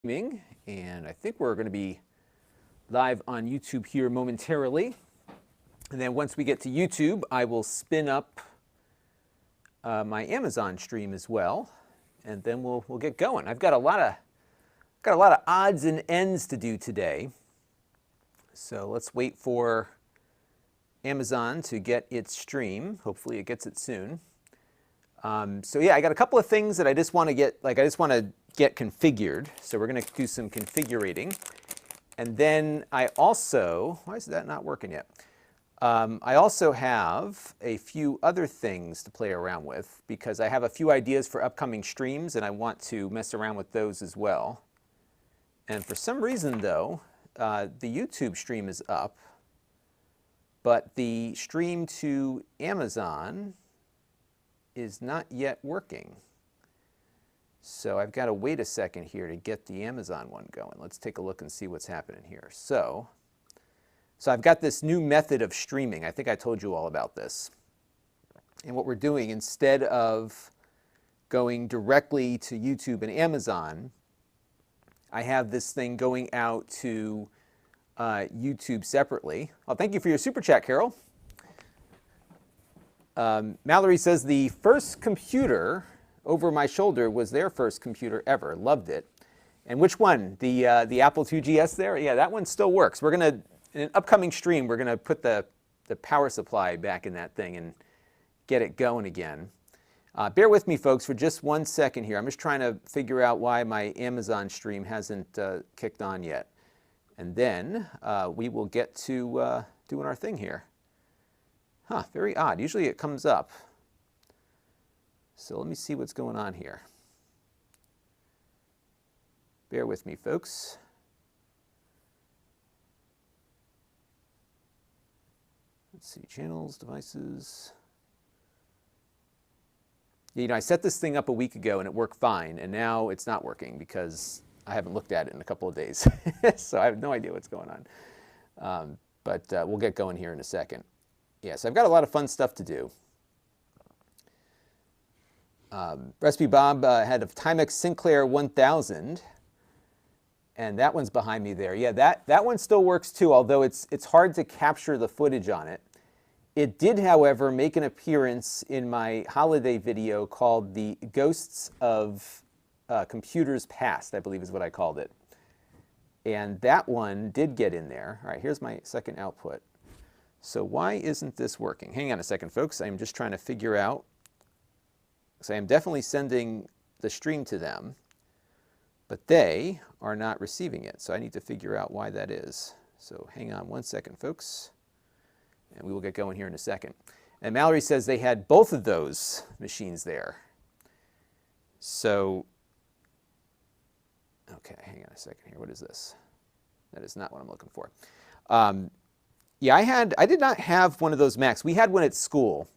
And I think we're going to be live on YouTube here momentarily. And then once we get to YouTube, I will spin up my Amazon stream as well, and then we'll get going. I've got a lot of odds and ends to do today. So let's wait for Amazon to get its stream. Hopefully it gets it soon. So yeah, I got a couple of things that I just want to get configured. So we're going to do some configurating. And then I also, why is that not working yet? I also have a few other things to play around with because I have a few ideas for upcoming streams and I want to mess around with those as well. And for some reason though, the YouTube stream is up, but the stream to Amazon is not yet working. So I've got to wait a second here to get the Amazon one going. Let's take a look and see what's happening here. So I've got this new method of streaming. I think I told you all about this. And what we're doing, instead of going directly to YouTube and Amazon, I have this thing going out to YouTube separately. Oh, thank you for your super chat, Carol. Mallory says the first computer over my shoulder was their first computer ever. Loved it. And which one? The Apple IIgs there? Yeah, that one still works. We're going to, in an upcoming stream, we're going to put the power supply back in that thing and get it going again. Bear with me, folks, for just 1 second here. I'm just trying to figure out why my Amazon stream hasn't kicked on yet. And then we will get to doing our thing here. Huh, very odd. Usually it comes up. So let me see what's going on here. Bear with me, folks. Let's see, channels, devices. You know, I set this thing up a week ago and it worked fine, and now it's not working because I haven't looked at it in a couple of days. So I have no idea what's going on. But we'll get going here in a second. Yeah, so I've got a lot of fun stuff to do. Recipe Bob had a Timex Sinclair 1000, and that one's behind me there. Yeah, that one still works too, although it's hard to capture the footage on it. It did, however, make an appearance in my holiday video called The Ghosts of Computers Past, I believe is what I called it. And that one did get in there. All right, here's my second output. So why isn't this working? Hang on a second, folks. I'm just trying to figure out. So I am definitely sending the stream to them, but they are not receiving it. So I need to figure out why that is. So hang on 1 second, folks, and we will get going here in a second. And Mallory says they had both of those machines there. So, okay, hang on a second here. What is this? That is not what I'm looking for. Yeah, I did not have one of those Macs. We had one at school.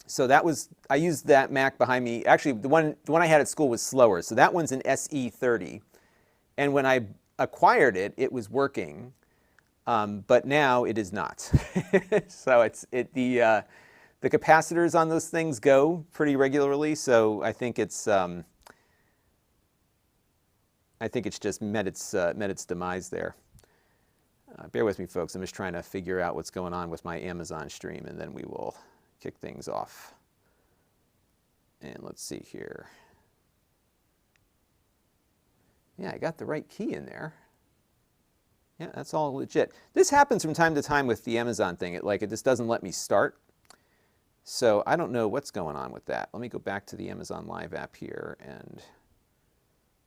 So that was, I used that Mac behind me. Actually, the one I had at school was slower. So that one's an SE30. And when I acquired it, it was working. But now it is not. So the capacitors on those things go pretty regularly. So I think it's just met its demise there. Bear with me, folks. I'm just trying to figure out what's going on with my Amazon stream, and then we will kick things off. And let's see here. Yeah, I got the right key in there. Yeah, that's all legit. This happens from time to time with the Amazon thing. It just doesn't let me start. So I don't know what's going on with that. Let me go back to the Amazon Live app here and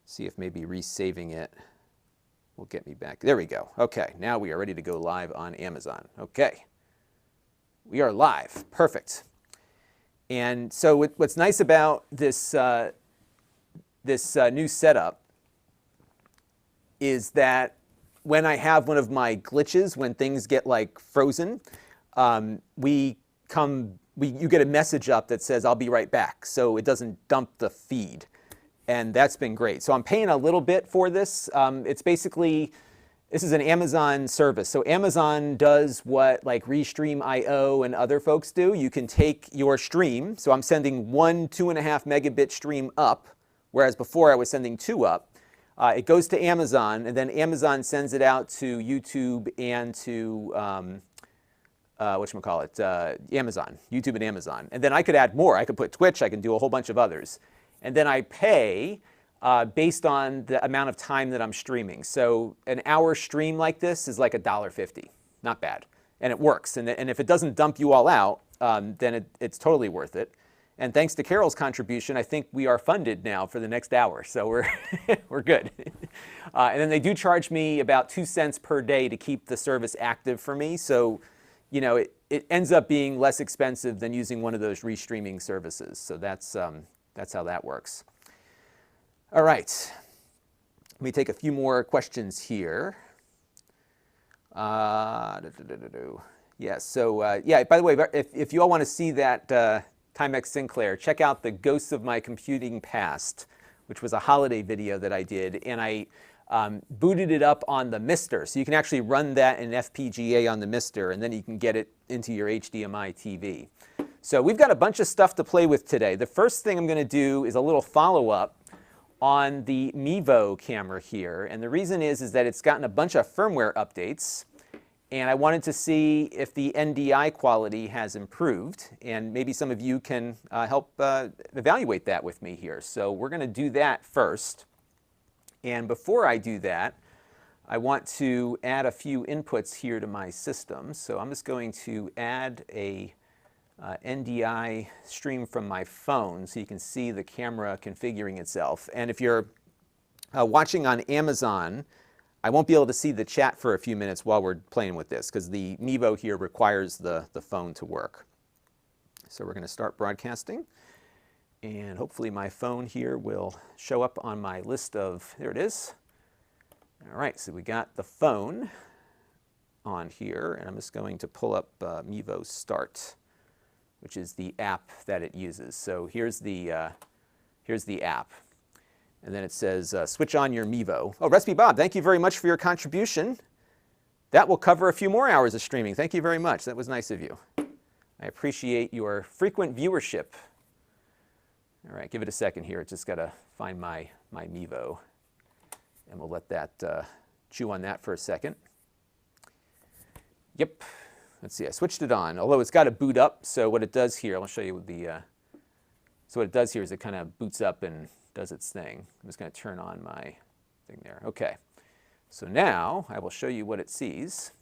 see if maybe resaving it will get me back. There we go. Okay, now we are ready to go live on Amazon. Okay, we are live. Perfect. And so what's nice about this new setup is that when I have one of my glitches, when things get like frozen, you get a message up that says, I'll be right back. So it doesn't dump the feed. And that's been great. So I'm paying a little bit for this. It's basically, this is an Amazon service. So Amazon does what like Restream.io and other folks do. You can take your stream. So I'm sending one 2.5 megabit stream up, whereas before I was sending 2 up. it goes to Amazon, and then Amazon sends it out to YouTube and to Amazon, YouTube and Amazon. And then I could add more. I could put Twitch. I can do a whole bunch of others. And then I pay based on the amount of time that I'm streaming. So an hour stream like this is like $1.50. Not bad. And it works. And if it doesn't dump you all out, then it's totally worth it. And thanks to Carol's contribution, I think we are funded now for the next hour. So we're, we're good. And then they do charge me about 2 cents per day to keep the service active for me. So, you know, it ends up being less expensive than using one of those restreaming services. So that's how that works. All right. Let me take a few more questions here. Yeah, so yeah, by the way, if you all want to see that Timex Sinclair, check out the Ghosts of My Computing Past, which was a holiday video that I did, and I booted it up on the Mister, so you can actually run that in FPGA on the Mister, and then you can get it into your HDMI TV. So we've got a bunch of stuff to play with today. The first thing I'm going to do is a little follow-up on the Mevo camera here, and the reason is that it's gotten a bunch of firmware updates, and I wanted to see if the NDI quality has improved, and maybe some of you can help evaluate that with me here. So we're going to do that first, and before I do that, I want to add a few inputs here to my system. So I'm just going to add a NDI stream from my phone so you can see the camera configuring itself. And if you're watching on Amazon, I won't be able to see the chat for a few minutes while we're playing with this because the Mevo here requires the phone to work. So we're going to start broadcasting, and hopefully my phone here will show up on my list of, there it is. All right, so we got the phone on here, and I'm just going to pull up Mevo Start, which is the app that it uses. So here's the app. And then it says, switch on your Mevo. Oh, Recipe Bob, thank you very much for your contribution. That will cover a few more hours of streaming. Thank you very much. That was nice of you. I appreciate your frequent viewership. All right, give it a second here. It's just got to find my Mevo. And we'll let that chew on that for a second. Yep. Let's see, I switched it on, although it's got to boot up. So what it does here, I'll show you with the, so what it does here is it kind of boots up and does its thing. I'm just going to turn on my thing there. Okay, so now I will show you what it sees.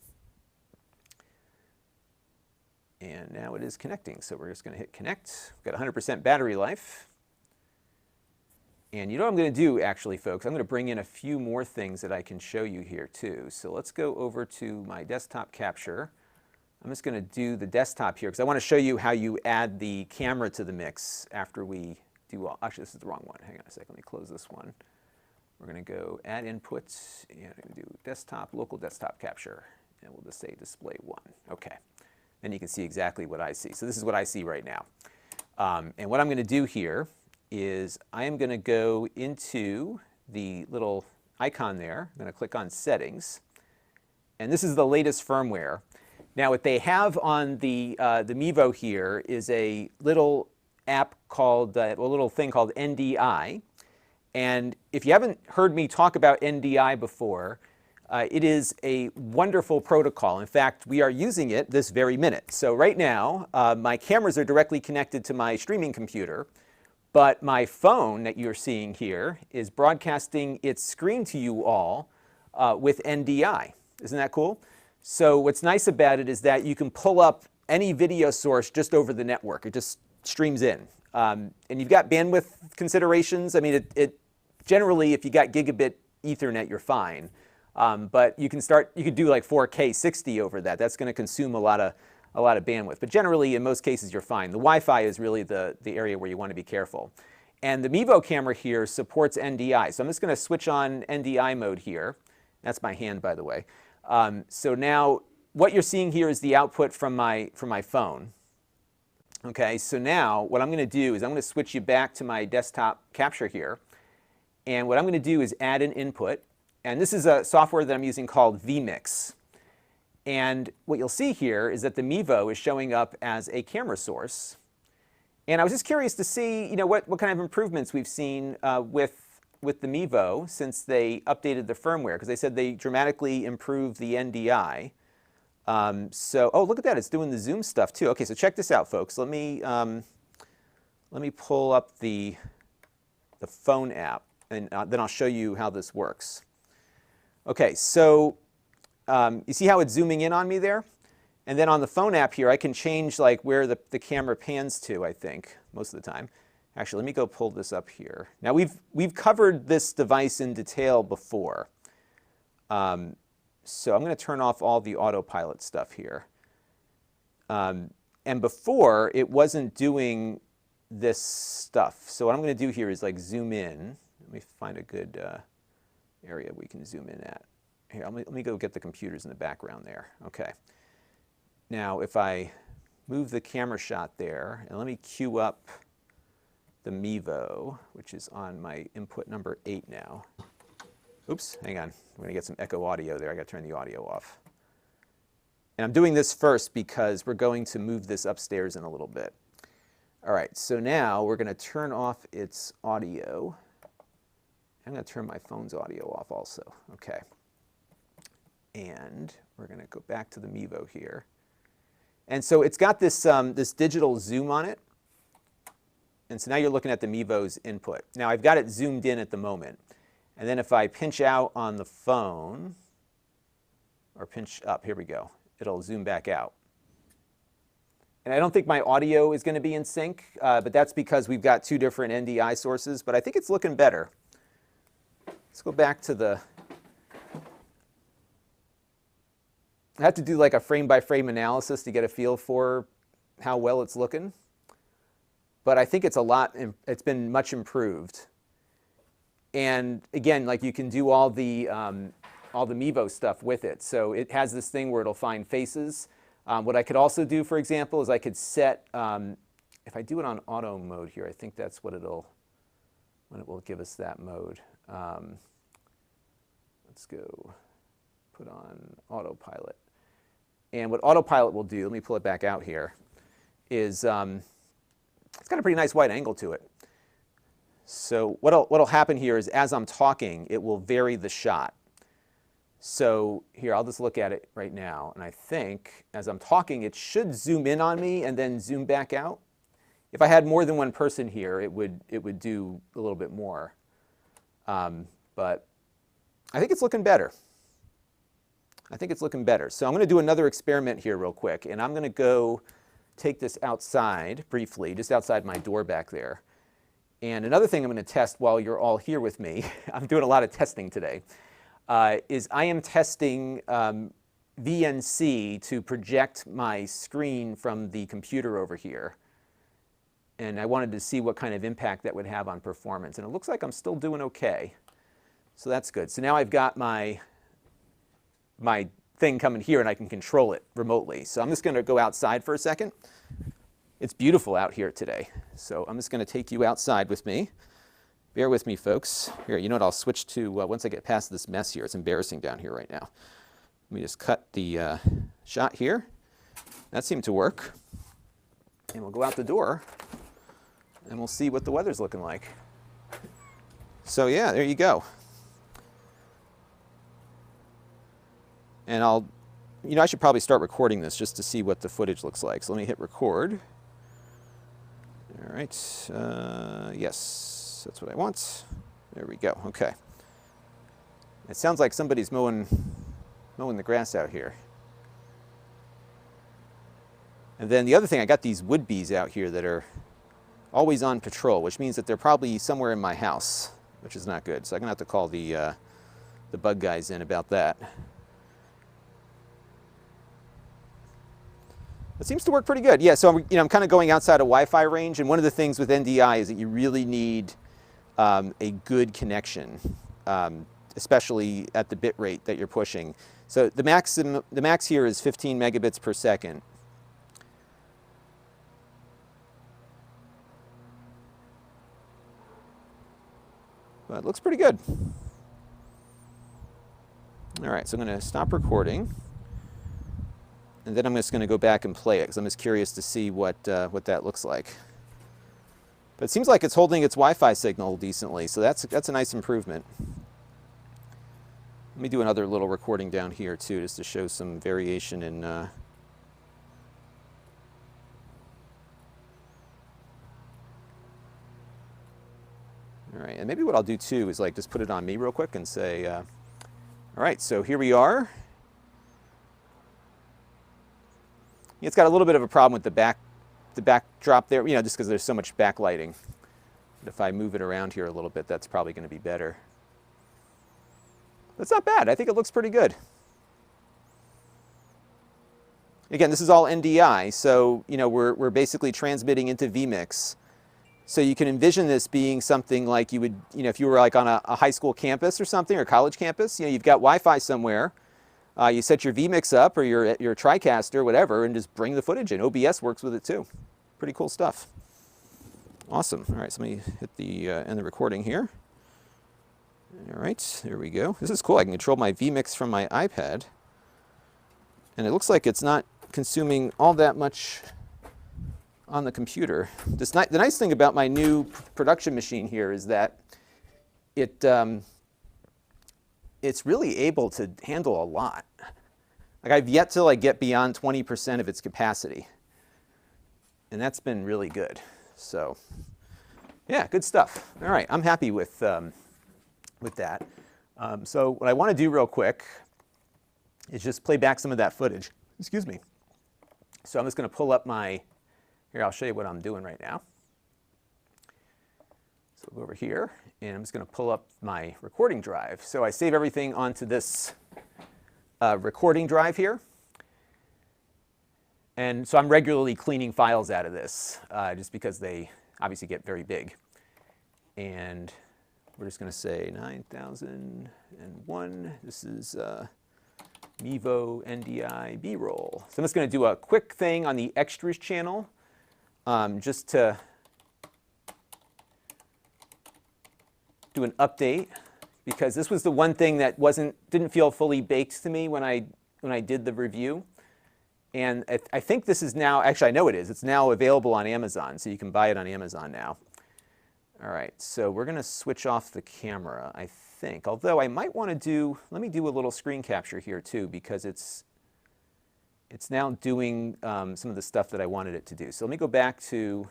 And now it is connecting. So we're just going to hit connect. We've got 100% battery life. And you know what I'm going to do, actually, folks? I'm going to bring in a few more things that I can show you here, too. So let's go over to my desktop capture. I'm just going to do the desktop here because I want to show you how you add the camera to the mix after we do all. Actually, this is the wrong one. Hang on a second. Let me close this one. We're going to go add inputs, and I'm going to do desktop, local desktop capture, and we'll just say display 1. Okay. Then you can see exactly what I see. So this is what I see right now. And what I'm going to do here is I am going to go into the little icon there. I'm going to click on Settings. And this is the latest firmware. Now, what they have on the Mevo here is a little app called, a little thing called NDI. And if you haven't heard me talk about NDI before, it is a wonderful protocol. In fact, we are using it this very minute. So right now, my cameras are directly connected to my streaming computer, but my phone that you're seeing here is broadcasting its screen to you all with NDI. Isn't that cool? So what's nice about it is that you can pull up any video source just over the network. It just streams in. And you've got bandwidth considerations. I mean, it generally, if you got gigabit Ethernet, you're fine. But you could do like 4K 60 over that. That's going to consume a lot of bandwidth. But generally, in most cases, you're fine. The Wi-Fi is really the area where you want to be careful. And the Mevo camera here supports NDI. So I'm just going to switch on NDI mode here. That's my hand, by the way. So now what you're seeing here is the output from my phone. Okay, so now what I'm going to do is I'm going to switch you back to my desktop capture here. And what I'm going to do is add an input. And this is a software that I'm using called vMix. And what you'll see here is that the Mevo is showing up as a camera source. And I was just curious to see, what kind of improvements we've seen with with the Mevo since they updated the firmware, because they said they dramatically improved the NDI. Oh, look at that, it's doing the zoom stuff too. Okay, so check this out, folks. Let me pull up the phone app, and then I'll show you how this works. Okay, so you see how it's zooming in on me there? And then on the phone app here, I can change like where the camera pans to, I think, most of the time. Actually, let me go pull this up here. Now, we've covered this device in detail before. So I'm going to turn off all the autopilot stuff here. And before, it wasn't doing this stuff. So what I'm going to do here is like zoom in. Let me find a good area we can zoom in at. Here, let me go get the computers in the background there. Okay. Now, if I move the camera shot there, and let me queue up the Mevo, which is on my input number 8 now. Oops, hang on. We're going to get some echo audio there. I got to turn the audio off. And I'm doing this first because we're going to move this upstairs in a little bit. All right, so now we're going to turn off its audio. I'm going to turn my phone's audio off also. Okay. And we're going to go back to the Mevo here. And so it's got this, this digital zoom on it. And so now you're looking at the Mevo's input. Now I've got it zoomed in at the moment. And then if I pinch out on the phone, or pinch up, here we go, it'll zoom back out. And I don't think my audio is going to be in sync, but that's because we've got 2 different NDI sources, but I think it's looking better. Let's go back to the... I have to do like a frame-by-frame analysis to get a feel for how well it's looking. But I think it's it's been much improved. And again, like you can do all the Mevo stuff with it. So it has this thing where it'll find faces. What I could also do, for example, is I could set, if I do it on auto mode here, I think that's what it will give us that mode. Let's go put on autopilot. And what autopilot will do, let me pull it back out here, is it's got a pretty nice wide angle to it. So what'll happen here is as I'm talking, it will vary the shot. So here, I'll just look at it right now. And I think as I'm talking, it should zoom in on me and then zoom back out. If I had more than one person here, it would do a little bit more. But I think it's looking better. I think it's looking better. So I'm going to do another experiment here real quick. And I'm going to go take this outside briefly, just outside my door back there. And another thing I'm going to test while you're all here with me, I'm doing a lot of testing today, is I am testing VNC to project my screen from the computer over here. And I wanted to see what kind of impact that would have on performance. And it looks like I'm still doing okay. So that's good. So now I've got my thing coming here and I can control it remotely. So I'm just going to go outside for a second. It's beautiful out here today. So I'm just going to take you outside with me. Bear with me, folks. Here, you know what? I'll switch to, once I get past this mess here. It's embarrassing down here right now. Let me just cut the shot here. That seemed to work. And we'll go out the door and we'll see what the weather's looking like. So yeah, there you go. And I should probably start recording this just to see what the footage looks like. So let me hit record. All right, yes, that's what I want. There we go, okay. It sounds like somebody's mowing the grass out here. And then the other thing, I got these wood bees out here that are always on patrol, which means that they're probably somewhere in my house, which is not good. So I'm gonna have to call the bug guys in about that. It seems to work pretty good. Yeah, so I'm kind of going outside of Wi-Fi range, and one of the things with NDI is that you really need a good connection, especially at the bit rate that you're pushing. So the max here is 15 megabits per second. But it looks pretty good. All right, so I'm going to stop recording. And then I'm just going to go back and play it because I'm just curious to see what that looks like. But it seems like it's holding its Wi-Fi signal decently, so that's a nice improvement. Let me do another little recording down here too, just to show some variation in all right, and maybe what I'll do too is like just put it on me real quick and say, all right, so here we are. It's got a little bit of a problem with the backdrop there, you know, just because there's so much backlighting. But if I move it around here a little bit, that's probably going to be better. That's not bad. I think it looks pretty good. Again, this is all NDI, so you know we're basically transmitting into vMix. So you can envision this being something like you would, you know, if you were like on a high school campus or something, or college campus. You know, you've got Wi-Fi somewhere. You set your vMix up or your TriCaster, whatever, and just bring the footage in. OBS works with it too. Pretty cool stuff. Awesome. All right, so let me hit the end the recording here. All right, there we go. This is cool. I can control my vMix from my iPad. And it looks like it's not consuming all that much on the computer. The nice thing about my new production machine here is that it's really able to handle a lot. Like I've yet to like get beyond 20% of its capacity. And that's been really good. So yeah, good stuff. All right, I'm happy with that. So what I want to do real quick is just play back some of that footage. Excuse me. So I'm just going to pull up my, here, I'll show you what I'm doing right now. So we'll go over here, and I'm just going to pull up my recording drive. So I save everything onto this recording drive here. And so I'm regularly cleaning files out of this, just because they obviously get very big. And we're just going to say 9001. This is Mevo NDI B-roll. So I'm just going to do a quick thing on the extras channel, just to do an update, because this was the one thing that didn't feel fully baked to me when I did the review. And I think this is now, actually I know it is, it's now available on Amazon, so you can buy it on Amazon now. All right, so we're going to switch off the camera, I think. Although I might want to do, let me do a little screen capture here too, because it's now doing some of the stuff that I wanted it to do. So let me go back to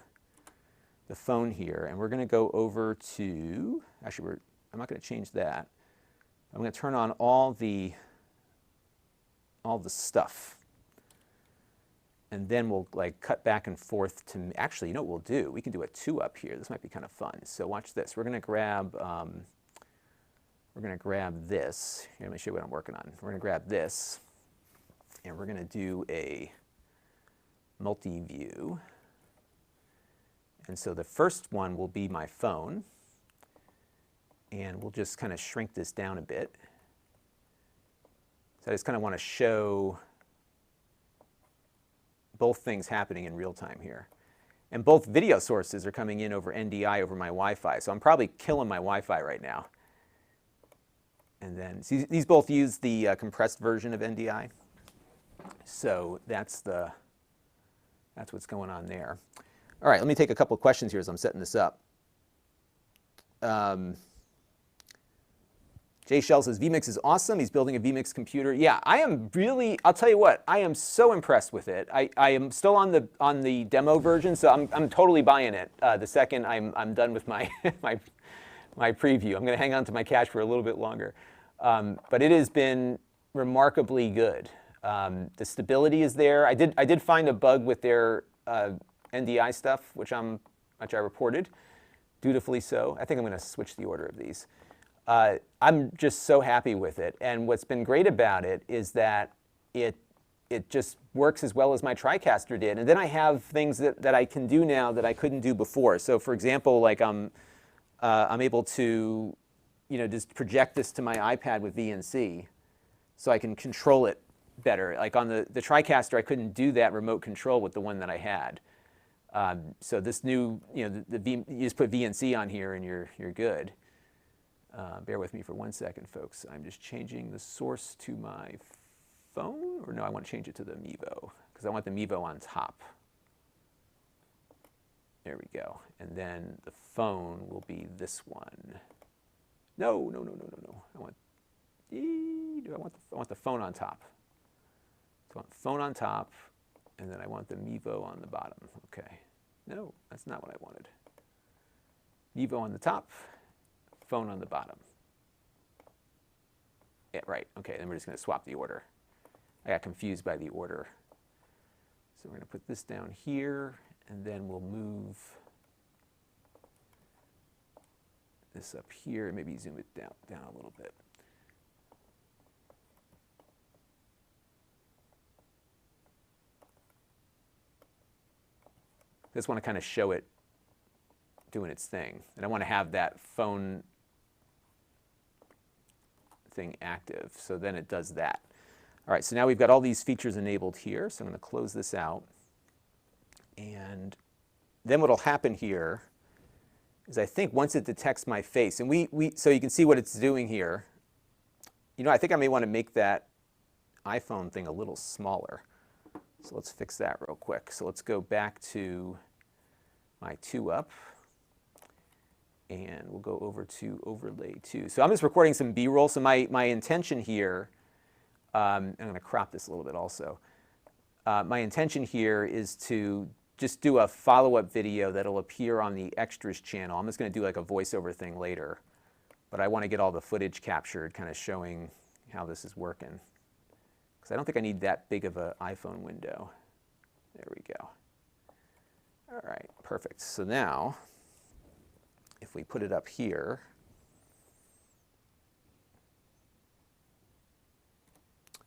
the phone here, and we're going to go over to, actually I'm not going to change that. I'm going to turn on all the stuff. And then we'll like cut back and forth to, actually, you know what we'll do? We can do a 2-up here. This might be kind of fun. So watch this. We're going to grab this. Here, let me show you what I'm working on. We're going to grab this, and we're going to do a multi-view. And so the first one will be my phone, and we'll just kind of shrink this down a bit. So I just kind of want to show both things happening in real time here. And both video sources are coming in over NDI over my Wi-Fi, so I'm probably killing my Wi-Fi right now. And then, see, these both use the compressed version of NDI. So that's what's going on there. All right, let me take a couple of questions here as I'm setting this up. Jay Shell says, vMix is awesome. He's building a vMix computer. Yeah, I am really, I'll tell you what, I am so impressed with it. I am still on the demo version, so I'm totally buying it. The second I'm done with my, my preview. I'm going to hang on to my cash for a little bit longer. But it has been remarkably good. The stability is there. I did find a bug with their NDI stuff, which I reported, dutifully so. I think I'm going to switch the order of these. I'm just so happy with it, and what's been great about it is that it just works as well as my TriCaster did, and then I have things that I can do now that I couldn't do before. So for example, like I'm able to, you know, just project this to my iPad with VNC, so I can control it better. Like on the TriCaster, I couldn't do that remote control with the one that I had. So this new, you know, you just put VNC on here and you're good. Bear with me for 1 second, folks. I'm just changing the source to my phone, or no, I want to change it to the Mevo, because I want the Mevo on top. There we go. And then the phone will be this one. No. I want the phone on top. So I want the phone on top, and then I want the Mevo on the bottom. Okay. No, that's not what I wanted. Mevo on the top, phone on the bottom. Yeah, right. Okay, then we're just going to swap the order. I got confused by the order. So we're going to put this down here, and then we'll move this up here, and maybe zoom it down a little bit. I just want to kind of show it doing its thing. And I want to have that phone thing active, so then it does that. All right, so now we've got all these features enabled here, so I'm going to close this out. And then what will happen here is I think once it detects my face, and so you can see what it's doing here. You know, I think I may want to make that iPhone thing a little smaller. So let's fix that real quick. So let's go back to my 2-up, and we'll go over to overlay 2. So I'm just recording some B-roll. So my intention here, I'm going to crop this a little bit also. My intention here is to just do a follow-up video that'll appear on the extras channel. I'm just going to do like a voiceover thing later, but I want to get all the footage captured, kind of showing how this is working. Because I don't think I need that big of an iPhone window. There we go. All right, perfect. So now, if we put it up here,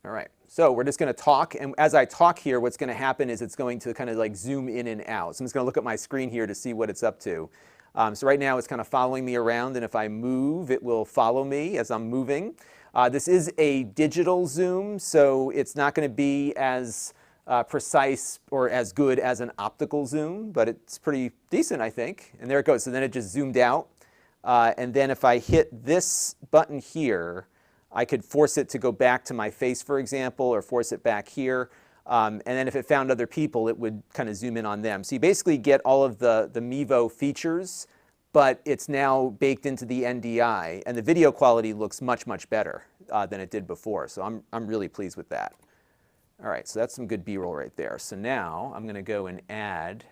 all right, so we're just going to talk, and as I talk here, what's going to happen is it's going to kind of like zoom in and out. So I'm just going to look at my screen here to see what it's up to. So right now it's kind of following me around, and if I move, it will follow me as I'm moving. This is a digital zoom, so it's not going to be as precise or as good as an optical zoom, but it's pretty decent, I think. And there it goes. So then it just zoomed out. And then if I hit this button here, I could force it to go back to my face, for example, or force it back here. And then if it found other people, it would kind of zoom in on them. So you basically get all of the Mevo features, but it's now baked into the NDI, and the video quality looks much, much better than it did before. So I'm really pleased with that. All right, so that's some good B-roll right there. So now I'm going to go and add.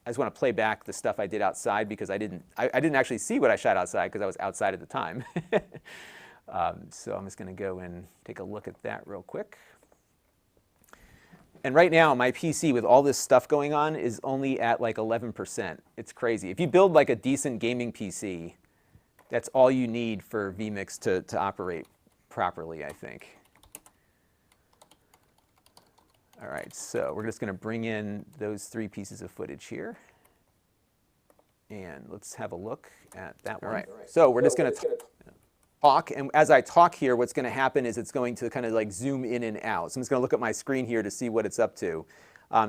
I just want to play back the stuff I did outside because I didn't actually see what I shot outside because I was outside at the time. So I'm just going to go and take a look at that real quick. And right now, my PC with all this stuff going on is only at like 11%. It's crazy. If you build like a decent gaming PC, that's all you need for vMix to operate properly, I think. All right, so we're just going to bring in those 3 pieces of footage here. And let's have a look at that one. All right, so we're just going to talk, and as I talk here, what's going to happen is it's going to kind of like zoom in and out. So I'm just going to look at my screen here to see what it's up to.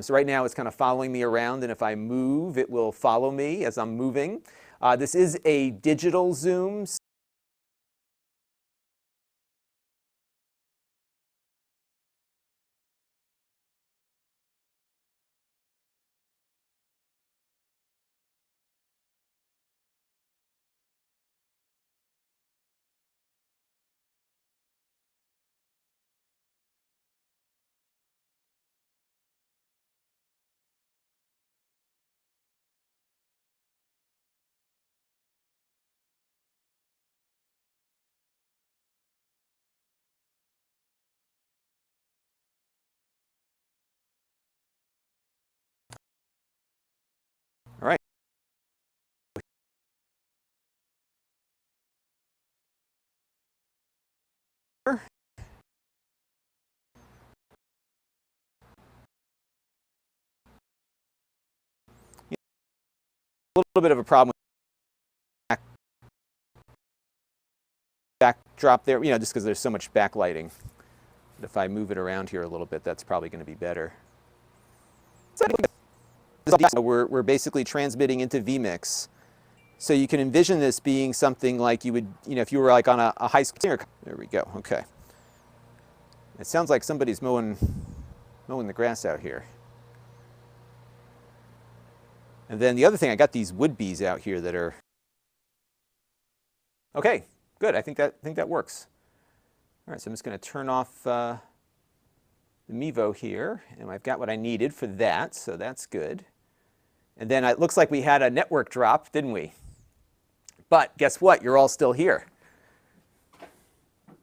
So right now it's kind of following me around, and if I move, it will follow me as I'm moving. This is a digital zoom. All right. A little bit of a problem with backdrop there, you know, just because there's so much backlighting. But if I move it around here a little bit, that's probably going to be better. We're basically transmitting into vMix. So you can envision this being something like you would, you know, if you were like on a high school. There we go. Okay. It sounds like somebody's mowing the grass out here. And then the other thing, I got these wood bees out here that are, okay, good. I think that works. All right, so I'm just going to turn off the Mevo here, and I've got what I needed for that, so that's good. And then it looks like we had a network drop, didn't we? But guess what? You're all still here.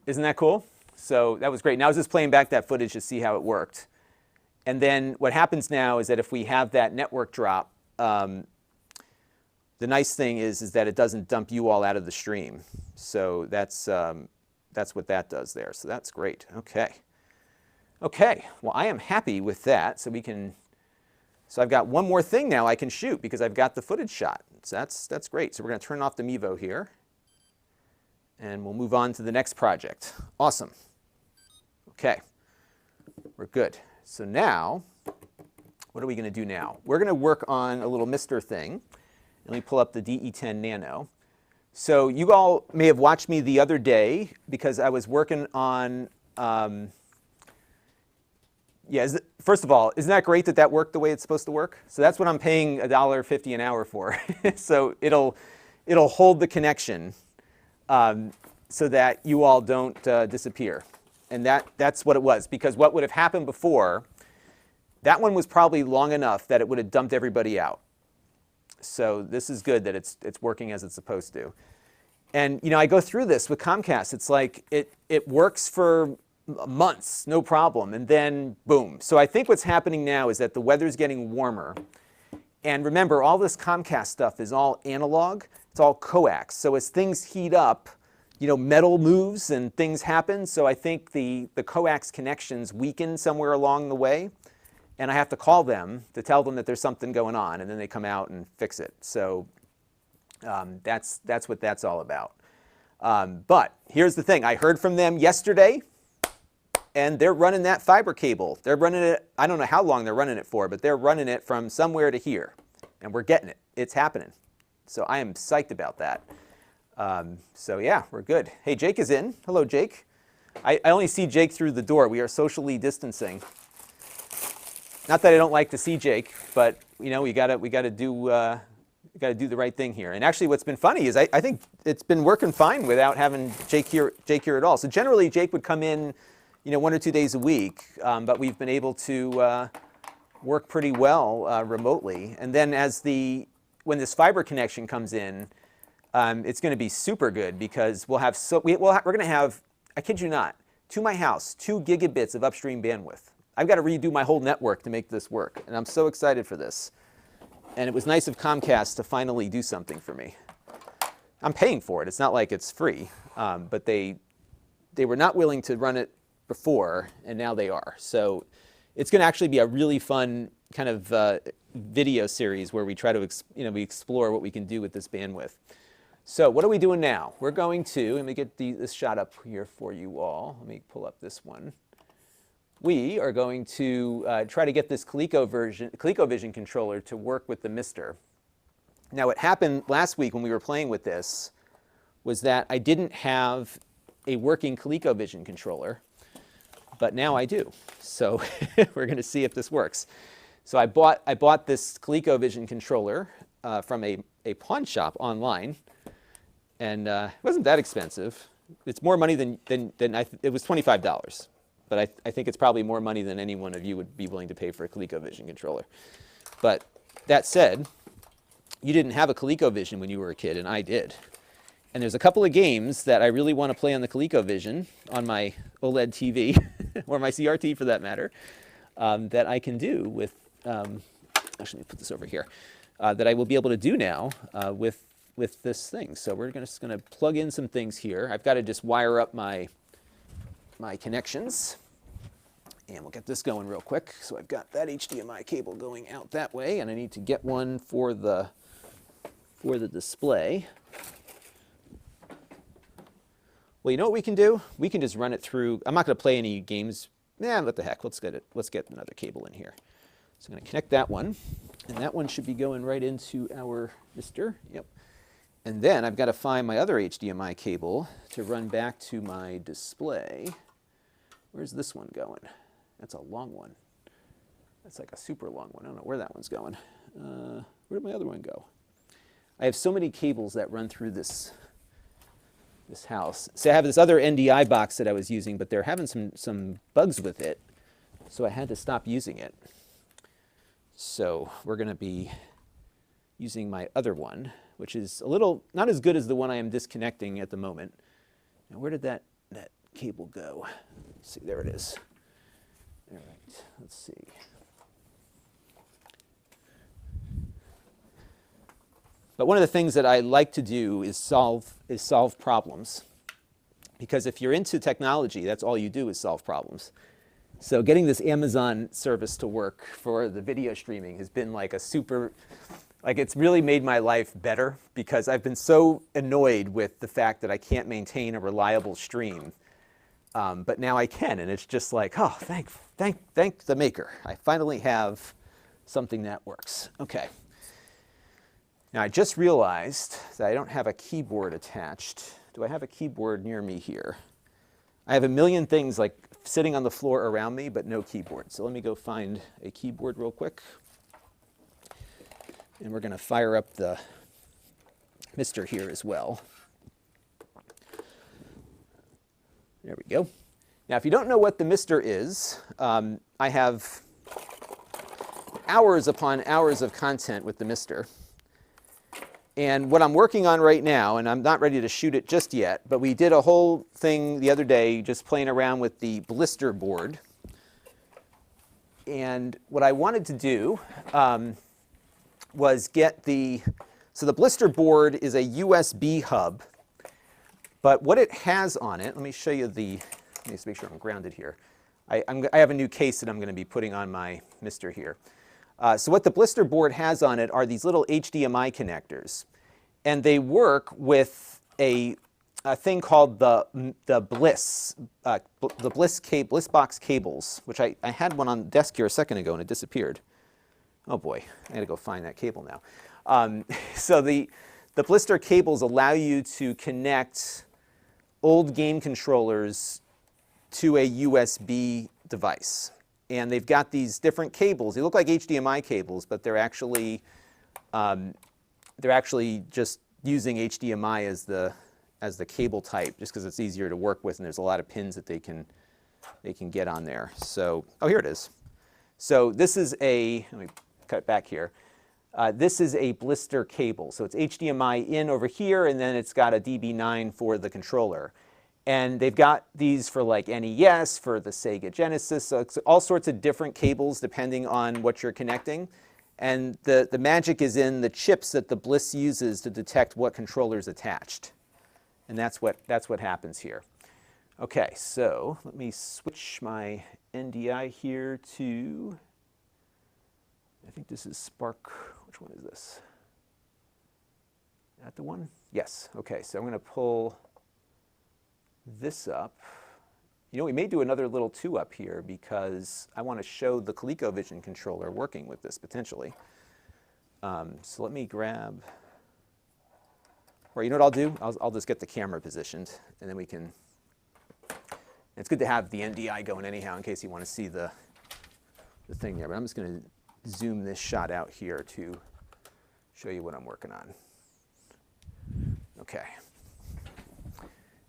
Isn't that cool? So that was great. Now I was just playing back that footage to see how it worked. And then what happens now is that if we have that network drop, the nice thing is that it doesn't dump you all out of the stream. So that's what that does there. So that's great. Okay. Okay. Well, I am happy with that. So so I've got one more thing now I can shoot because I've got the footage shot. So that's great. So we're going to turn off the Mevo here, and we'll move on to the next project. Awesome. Okay. We're good. So now, what are we going to do now? We're going to work on a little Mister thing. Let me pull up the DE10 Nano. So you all may have watched me the other day because I was working on, first of all, isn't that great that that worked the way it's supposed to work? So that's what I'm paying $1.50 an hour for. So it'll hold the connection so that you all don't disappear. And that's what it was, because what would have happened before, that one was probably long enough that it would have dumped everybody out. So this is good that it's working as it's supposed to. And I go through this with Comcast. It's like it works for months, no problem, and then boom. So I think what's happening now is that the weather's getting warmer. And remember, all this Comcast stuff is all analog. It's all coax. So as things heat up, metal moves and things happen. So I think the coax connections weaken somewhere along the way. And I have to call them to tell them that there's something going on, and then they come out and fix it. So that's what that's all about. But here's the thing. I heard from them yesterday, and they're running that fiber cable. They're running it, I don't know how long they're running it for, but they're running it from somewhere to here. And we're getting it. It's happening. So I am psyched about that. So yeah, we're good. Hey, Jake is in. Hello, Jake. I only see Jake through the door. We are socially distancing. Not that I don't like to see Jake, but we gotta do the right thing here. And actually, what's been funny is I think it's been working fine without having Jake here at all. So generally, Jake would come in, 1 or 2 days a week, but we've been able to work pretty well remotely. And then when this fiber connection comes in, it's going to be super good because we're going to have, I kid you not, to my house, 2 gigabits of upstream bandwidth. I've got to redo my whole network to make this work, and I'm so excited for this. And it was nice of Comcast to finally do something for me. I'm paying for it. It's not like it's free, but they were not willing to run it before, and now they are. So it's going to actually be a really fun kind of video series where we try to we explore what we can do with this bandwidth. So what are we doing now? We're going to, let me get this shot up here for you all. Let me pull up this one. We are going to try to get this ColecoVision controller to work with the Mister. Now what happened last week when we were playing with this was that I didn't have a working ColecoVision controller, but now I do. So we're going to see if this works. So I bought this ColecoVision controller from a pawn shop online, and it wasn't that expensive. It's more money than it was $25. But I think it's probably more money than any one of you would be willing to pay for a ColecoVision controller. But that said, you didn't have a ColecoVision when you were a kid, and I did. And there's a couple of games that I really want to play on the ColecoVision, on my OLED TV, or my CRT for that matter, that I can do with, actually let me put this over here, that I will be able to do now with this thing. So we're just going to plug in some things here. I've got to just wire up my connections, and we'll get this going real quick. So I've got that HDMI cable going out that way, and I need to get one for the display. Well, you know what we can do? We can just run it through. I'm not going to play any games. What the heck? Let's get another cable in here. So I'm going to connect that one, and that one should be going right into our Mister. Yep. And then I've got to find my other HDMI cable to run back to my display. Where's this one going? That's a long one. That's like a super long one. I don't know where that one's going. Where did my other one go? I have so many cables that run through this house. So I have this other NDI box that I was using, but they're having some bugs with it, so I had to stop using it. So we're going to be using my other one, which is a little not as good as the one I am disconnecting at the moment. Now, where did that cable go? Let's see, there it is. All right, let's see. But one of the things that I like to do is solve problems. Because if you're into technology, that's all you do is solve problems. So getting this Amazon service to work for the video streaming has been like a super, like it's really made my life better because I've been so annoyed with the fact that I can't maintain a reliable stream. But now I can, and it's just like, oh, thank the maker. I finally have something that works. Okay. Now, I just realized that I don't have a keyboard attached. Do I have a keyboard near me here? I have a million things like sitting on the floor around me, but no keyboard. So let me go find a keyboard real quick. And we're going to fire up the Mister here as well. There we go. Now, if you don't know what the Mister is, I have hours upon hours of content with the Mister. And what I'm working on right now, and I'm not ready to shoot it just yet, but we did a whole thing the other day just playing around with the blister board. And what I wanted to do was get so the blister board is a USB hub, but what it has on it, let me show you let me just make sure I'm grounded here. I have a new case that I'm going to be putting on my Mister here. So what the blister board has on it are these little HDMI connectors, and they work with a thing called the Bliss box cables, which I had one on the desk here a second ago and it disappeared. Oh boy, I got to go find that cable now. So the blister cables allow you to connect old game controllers to a USB device. And they've got these different cables. They look like HDMI cables, but they're actually just using HDMI as the cable type, just because it's easier to work with, and there's a lot of pins that they can get on there. So, oh, here it is. So this is let me cut it back here. This is a blister cable. So it's HDMI in over here, and then it's got a DB9 for the controller. And they've got these for like NES, for the Sega Genesis, so it's all sorts of different cables depending on what you're connecting. And the magic is in the chips that the Bliss uses to detect what controller is attached. And that's what happens here. Okay, so let me switch my NDI here to, I think this is Spark. Which one is this? Is that the one? Yes. Okay, so I'm going to pull this up. You know, we may do another little 2-up here because I want to show the ColecoVision controller working with this potentially. So let me grab, or you know what I'll do? I'll just get the camera positioned, and then we can, it's good to have the NDI going anyhow in case you want to see the thing there, but I'm just going to zoom this shot out here to show you what I'm working on. Okay.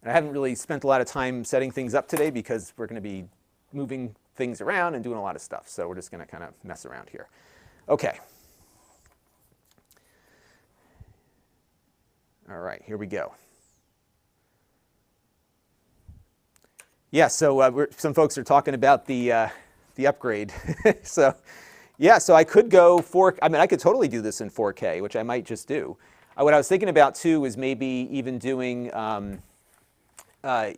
And I haven't really spent a lot of time setting things up today because we're going to be moving things around and doing a lot of stuff. So we're just going to kind of mess around here. Okay. All right, here we go. Yeah, so some folks are talking about the upgrade. So yeah, so I could go I could totally do this in 4K, which I might just do. What I was thinking about too is maybe even doing 4K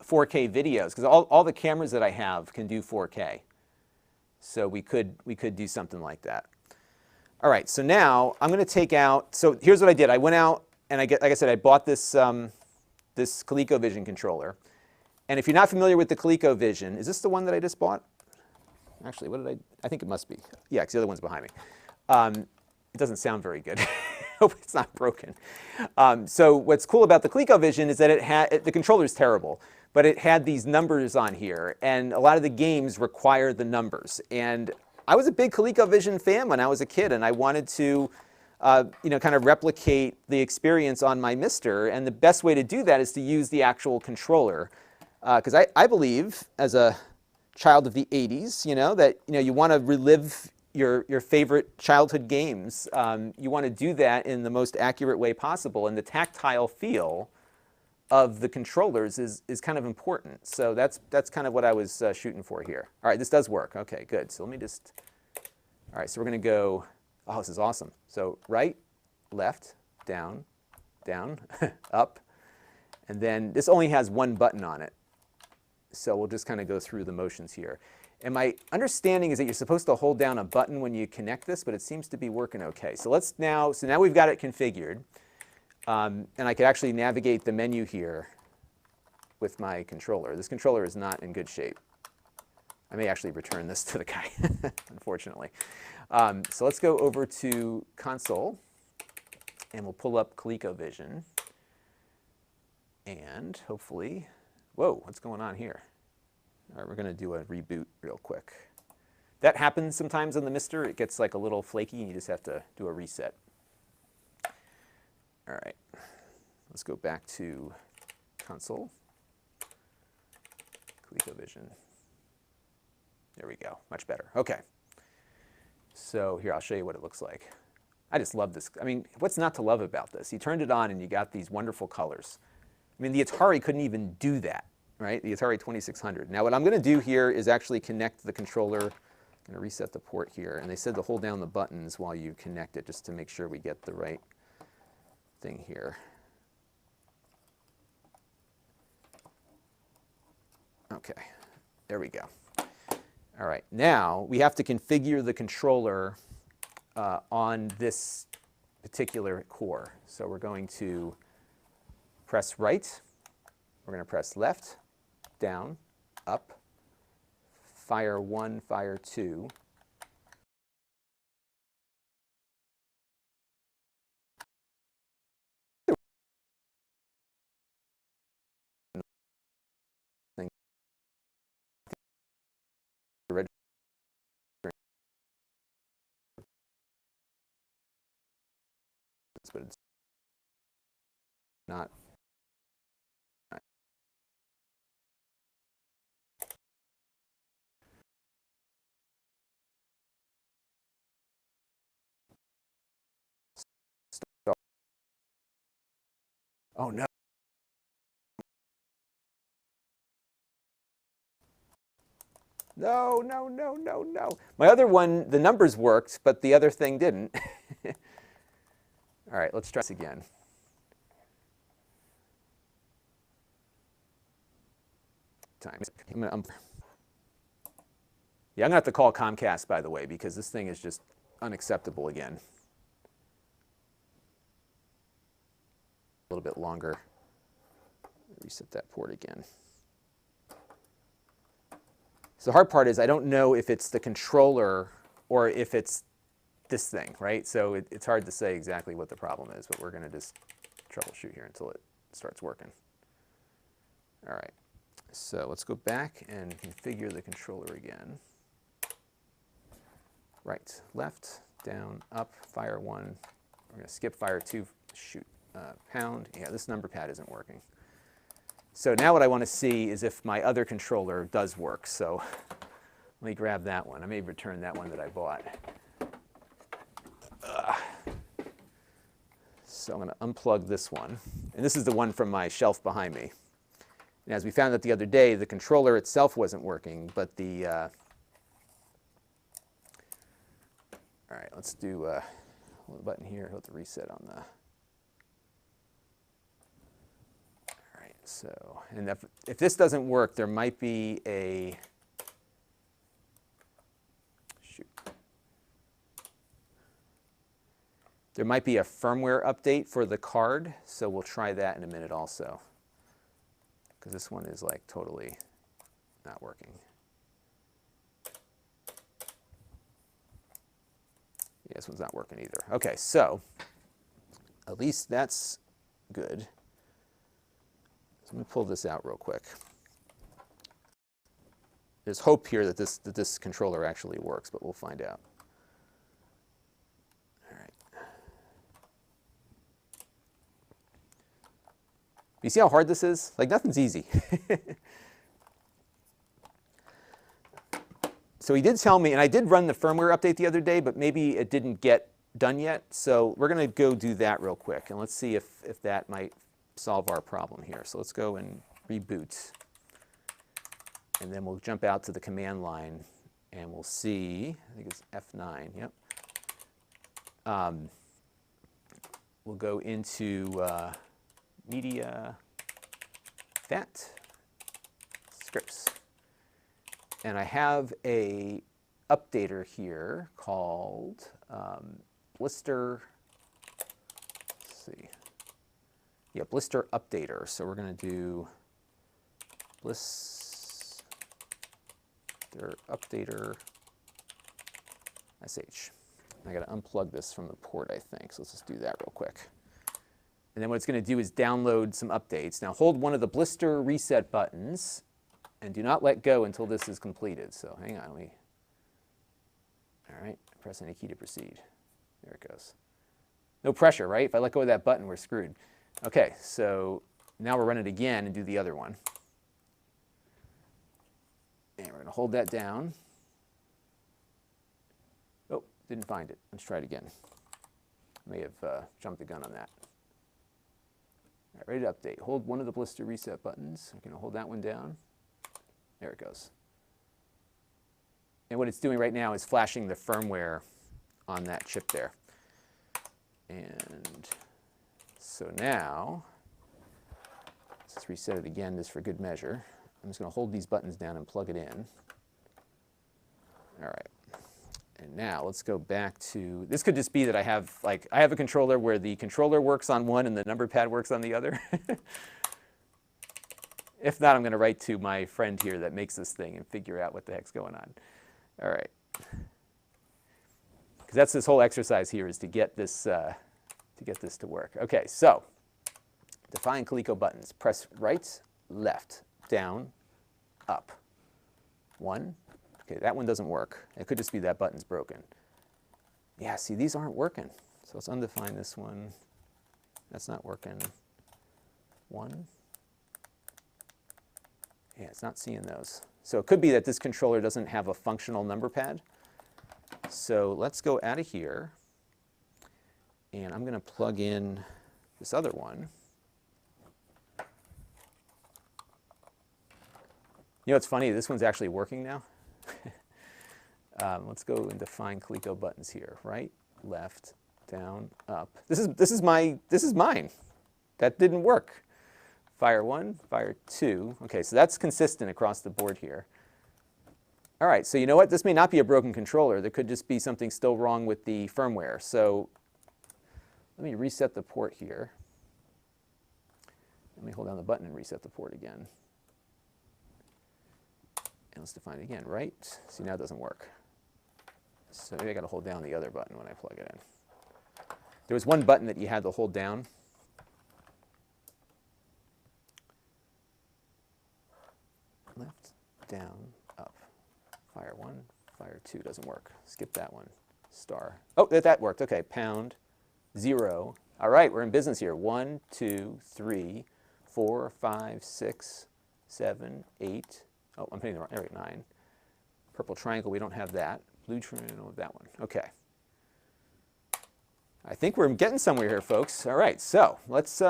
videos, because all the cameras that I have can do 4K. So we could do something like that. All right, so now I'm going to take out, so here's what I did. I went out and like I said, I bought this ColecoVision controller. And if you're not familiar with the ColecoVision, is this the one that I just bought? Actually, what did I think it must be. Yeah, because the other one's behind me. It doesn't sound very good. Hope it's not broken. So what's cool about the ColecoVision is that the controller's terrible, but it had these numbers on here, and a lot of the games require the numbers. And I was a big ColecoVision fan when I was a kid, and I wanted to, kind of replicate the experience on my Mister. And the best way to do that is to use the actual controller, because I believe, as a child of the '80s, that you want to relive your favorite childhood games. You want to do that in the most accurate way possible, and the tactile feel of the controllers is kind of important. So that's kind of what I was shooting for here. All right, this does work. Okay, good. So let me just, all right, so we're going to go, oh, this is awesome. So right, left, down, down, up, and then this only has one button on it. So we'll just kind of go through the motions here. And my understanding is that you're supposed to hold down a button when you connect this, but it seems to be working okay. So now we've got it configured. And I could actually navigate the menu here with my controller. This controller is not in good shape. I may actually return this to the guy, unfortunately. So let's go over to console, and we'll pull up ColecoVision. And hopefully, whoa, what's going on here? All right, we're going to do a reboot real quick. That happens sometimes on the Mister. It gets like a little flaky, and you just have to do a reset. All right, let's go back to console, ColecoVision. There we go, much better. Okay, so here, I'll show you what it looks like. I just love this. I mean, what's not to love about this? You turned it on and you got these wonderful colors. I mean, the Atari couldn't even do that, right? The Atari 2600. Now what I'm going to do here is actually connect the controller. I'm going to reset the port here, and they said to hold down the buttons while you connect it just to make sure we get the right thing here. Okay, there we go. All right, now we have to configure the controller on this particular core. So we're going to press right, we're going to press left, down, up, fire 1, fire 2. But it's not. Oh no. No, no, no, no, no. My other one, the numbers worked, but the other thing didn't. All right, let's try this again. Times. Yeah, I'm going to have to call Comcast, by the way, because this thing is just unacceptable again. A little bit longer. Reset that port again. So the hard part is I don't know if it's the controller or if it's this thing, right? So it's hard to say exactly what the problem is, but we're going to just troubleshoot here until it starts working. All right, so let's go back and configure the controller again. Right, left, down, up, fire 1. We're going to skip fire 2, shoot, pound. Yeah, this number pad isn't working. So now what I want to see is if my other controller does work. So let me grab that one. I may return that one that I bought. So I'm going to unplug this one. And this is the one from my shelf behind me. And as we found out the other day, the controller itself wasn't working, but the... all right, let's do hold the button here, hit the reset on the... So, and if this doesn't work, there might be a, there might be a firmware update for the card, so we'll try that in a minute also, because this one is like totally not working. Yeah, this one's not working either. Okay, so at least that's good. Let me pull this out real quick. there's hope here that this controller actually works, but we'll find out. All right. You see how hard this is? Like, nothing's easy. So he did tell me, and I did run the firmware update the other day, but maybe it didn't get done yet. So we're going to go do that real quick, and let's see if that might solve our problem here. So let's go and reboot, and then we'll jump out to the command line, and we'll see, I think it's F9, yep. We'll go into media, that, scripts. And I have a updater here called Blister, let's see, yeah, Blister Updater. So we're going to do Blister Updater sh. I got to unplug this from the port, I think. So let's just do that real quick. And then what it's going to do is download some updates. Now hold one of the Blister reset buttons and do not let go until this is completed. So hang on, all right, press any key to proceed. There it goes. No pressure, right? If I let go of that button, we're screwed. Okay, so now we'll run it again and do the other one. And we're going to hold that down. Oh, didn't find it. Let's try it again. May have jumped the gun on that. All right, ready to update. Hold one of the Blister reset buttons. We're going to hold that one down. There it goes. And what it's doing right now is flashing the firmware on that chip there. And so now, let's reset it again just for good measure. I'm just going to hold these buttons down and plug it in. All right. And now let's go back to, this could just be that I have a controller where the controller works on one and the number pad works on the other. If not, I'm going to write to my friend here that makes this thing and figure out what the heck's going on. All right. Because that's this whole exercise here, is to get this to work. Okay, so define Coleco buttons. Press right, left, down, up. One. Okay, that one doesn't work. It could just be that button's broken. Yeah, see, these aren't working. So let's undefine this one. That's not working. One. Yeah, it's not seeing those. So it could be that this controller doesn't have a functional number pad. So let's go out of here, and I'm going to plug in this other one. You know, it's funny, this one's actually working now. Let's go and define Coleco buttons here. Right, left, down, up. This is mine. That didn't work. Fire one, fire two. Okay, so that's consistent across the board here. All right, so you know what? This may not be a broken controller. There could just be something still wrong with the firmware. So let me reset the port here. Let me hold down the button and reset the port again. And let's define it again, right? See, now it doesn't work. So maybe I got to hold down the other button when I plug it in. There was one button that you had to hold down. Left, down, up. Fire one, fire two, doesn't work. Skip that one. Star. Oh, that worked. Okay, pound, 0. All right, we're in business here. 1, 2, 3, 4, 5, 6, 7, 8. Oh, I'm hitting the wrong, there, 9. Purple triangle, we don't have that. Blue triangle, that one. Okay. I think we're getting somewhere here, folks. All right, so let's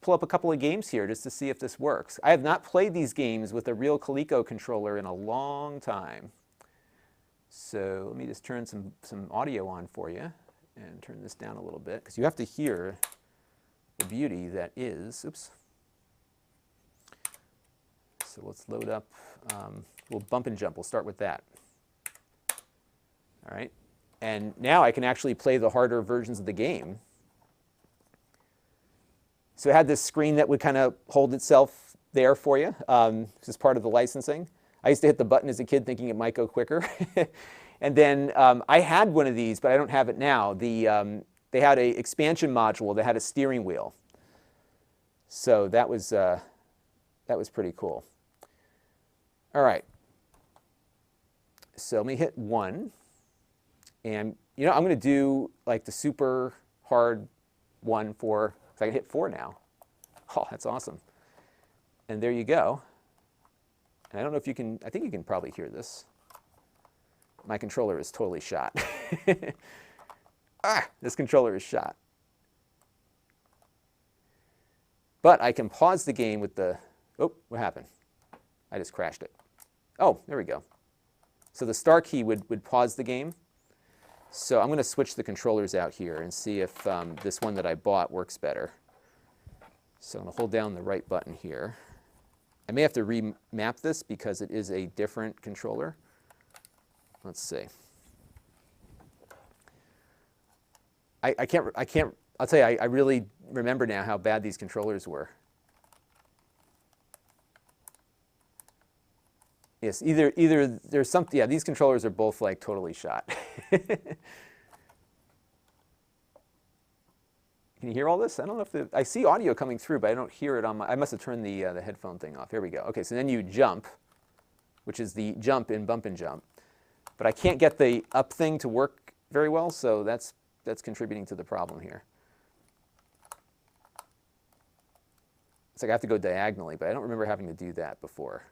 pull up a couple of games here just to see if this works. I have not played these games with a real Coleco controller in a long time. So let me just turn some audio on for you and turn this down a little bit, because you have to hear the beauty that is, oops. So let's load up, we'll bump and jump. We'll start with that. All right. And now I can actually play the harder versions of the game. So it had this screen that would kind of hold itself there for you. This is part of the licensing. I used to hit the button as a kid thinking it might go quicker. And then I had one of these, but I don't have it now. They had an expansion module that had a steering wheel. So that was pretty cool. All right. So let me hit 1. And, you know, I'm going to do like the super hard one for, because I can hit 4 now. Oh, that's awesome. And there you go. And I don't know if you can, I think you can probably hear this. My controller is totally shot. This controller is shot. But I can pause the game with the, oh, what happened? I just crashed it. Oh, there we go. So the star key would pause the game. So I'm going to switch the controllers out here and see if this one that I bought works better. So I'm going to hold down the right button here. I may have to remap this because it is a different controller. Let's see. I can't, I'll tell you, I really remember now how bad these controllers were. Yes, either there's something, yeah, these controllers are both like totally shot. Can you hear all this? I don't know if I see audio coming through, but I don't hear it on my, I must have turned the headphone thing off. Here we go. Okay, so then you jump, which is the jump in Bump and Jump. But I can't get the up thing to work very well, so that's contributing to the problem here. It's like I have to go diagonally, but I don't remember having to do that before.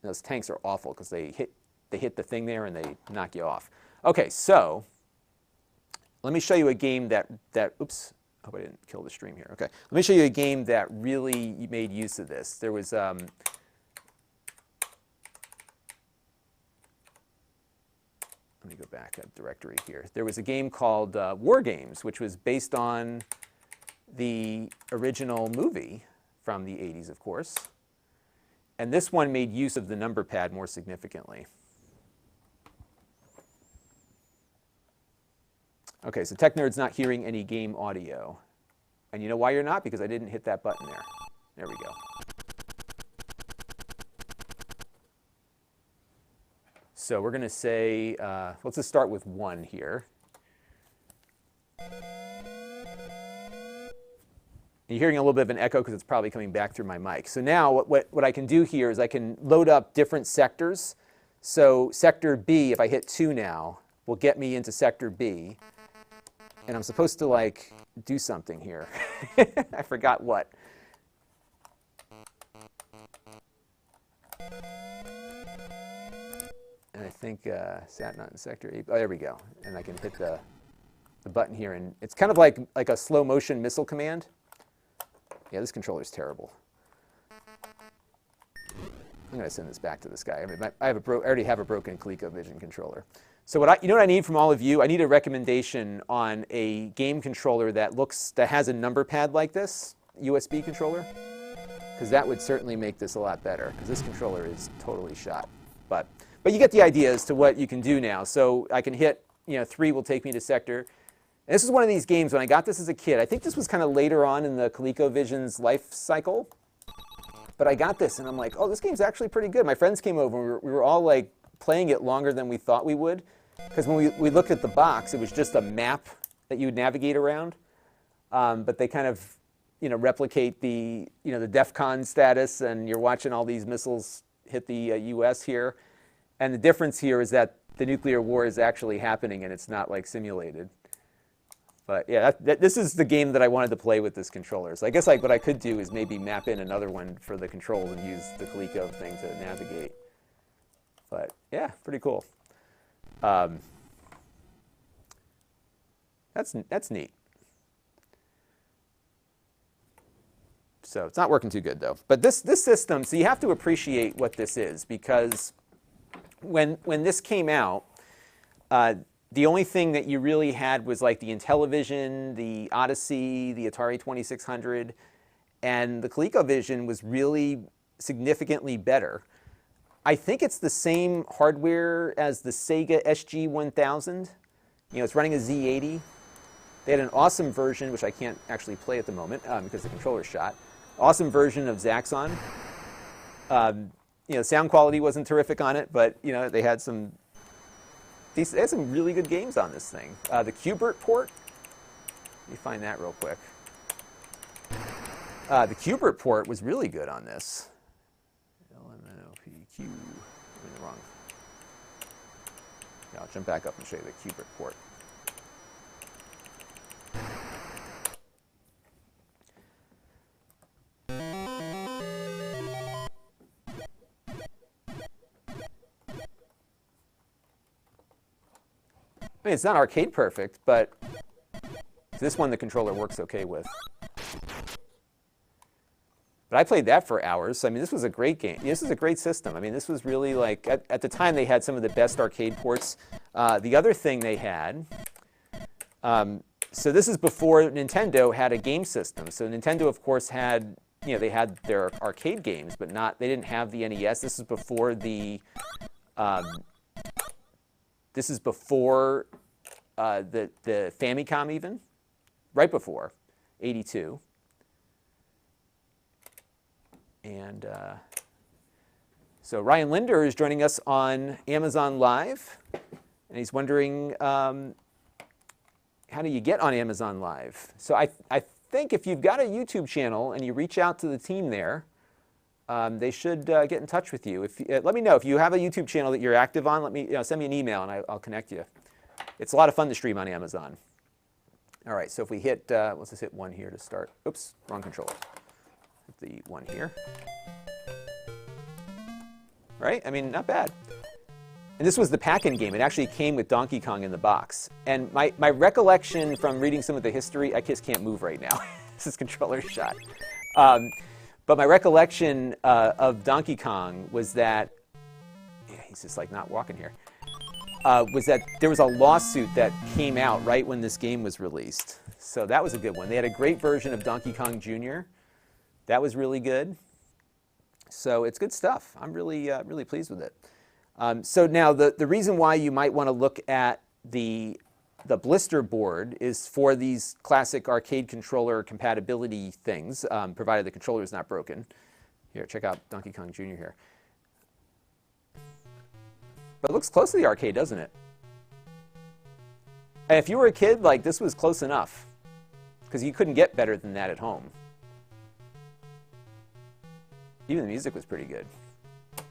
And those tanks are awful because they hit the thing there and they knock you off. Okay, so let me show you a game that oops, I hope I didn't kill the stream here. Okay, let me show you a game that really made use of this. There was let me go back a directory here. There was a game called War Games, which was based on the original movie from the 80s, of course. And this one made use of the number pad more significantly. Okay, so Tech Nerd's not hearing any game audio. And you know why you're not? Because I didn't hit that button there. There we go. So we're going to say, let's just start with 1 here. You're hearing a little bit of an echo because it's probably coming back through my mic. So now what I can do here is I can load up different sectors. So sector B, if I hit 2 now, will get me into sector B. And I'm supposed to like do something here. I forgot what. And I think sat not in sector 8. Oh, there we go. And I can hit the button here. And it's kind of like a slow motion missile command. Yeah, this controller's terrible. I'm going to send this back to this guy. I mean, I already have a broken ColecoVision controller. So you know what I need from all of you? I need a recommendation on a game controller that has a number pad like this, USB controller, because that would certainly make this a lot better. Because this controller is totally shot. But you get the idea as to what you can do now. So I can hit, 3 will take me to sector. And this is one of these games, when I got this as a kid, I think this was kind of later on in the ColecoVision's life cycle. But I got this and I'm like, oh, this game's actually pretty good. My friends came over and we were all like playing it longer than we thought we would. Because when we looked at the box, it was just a map that you would navigate around. But they kind of, replicate the, the DEF CON status, and you're watching all these missiles hit the US here. And the difference here is that the nuclear war is actually happening and it's not like simulated. But yeah, this is the game that I wanted to play with this controller. So I guess what I could do is maybe map in another one for the controls and use the Coleco thing to navigate. But yeah, pretty cool. That's neat. So it's not working too good though. But this system, so you have to appreciate what this is, because when this came out, the only thing that you really had was like the Intellivision, the Odyssey, the Atari 2600, and the ColecoVision was really significantly better. I think it's the same hardware as the Sega SG-1000. It's running a Z80. They had an awesome version, which I can't actually play at the moment because the controller's shot. Awesome version of Zaxxon. Sound quality wasn't terrific on it, but they had some really good games on this thing. The Qbert port. Let me find that real quick. The Qbert port was really good on this. LMNOPQ. I'm in the wrong. Yeah, I'll jump back up and show you the Kubrick port. I mean, it's not arcade perfect, but this one the controller works okay with. But I played that for hours. I mean, this was a great game. This is a great system. I mean, this was really like, at the time they had some of the best arcade ports. The other thing they had, so this is before Nintendo had a game system. So Nintendo, of course, had, they had their arcade games, but they didn't have the NES. This is before the, the Famicom even, right before, 82. And so Ryan Linder is joining us on Amazon Live, and he's wondering, how do you get on Amazon Live? So I think if you've got a YouTube channel and you reach out to the team there, they should get in touch with you. Let me know if you have a YouTube channel that you're active on. Send me an email and I'll connect you. It's a lot of fun to stream on Amazon. All right, so if we hit, let's just hit 1 here to start. Oops, wrong controller. The 1 here. Right? I mean, not bad. And this was the pack-in game. It actually came with Donkey Kong in the box. And my recollection from reading some of the history, I just can't move right now. This is controller shot. But my recollection of Donkey Kong was that, he's just like not walking here, was that there was a lawsuit that came out right when this game was released. So that was a good one. They had a great version of Donkey Kong Jr. That was really good. So it's good stuff. I'm really, really pleased with it. So now the reason why you might want to look at the blister board is for these classic arcade controller compatibility things, provided the controller is not broken. Here, check out Donkey Kong Jr. here. But it looks close to the arcade, doesn't it? And if you were a kid, like, this was close enough, because you couldn't get better than that at home. Even the music was pretty good.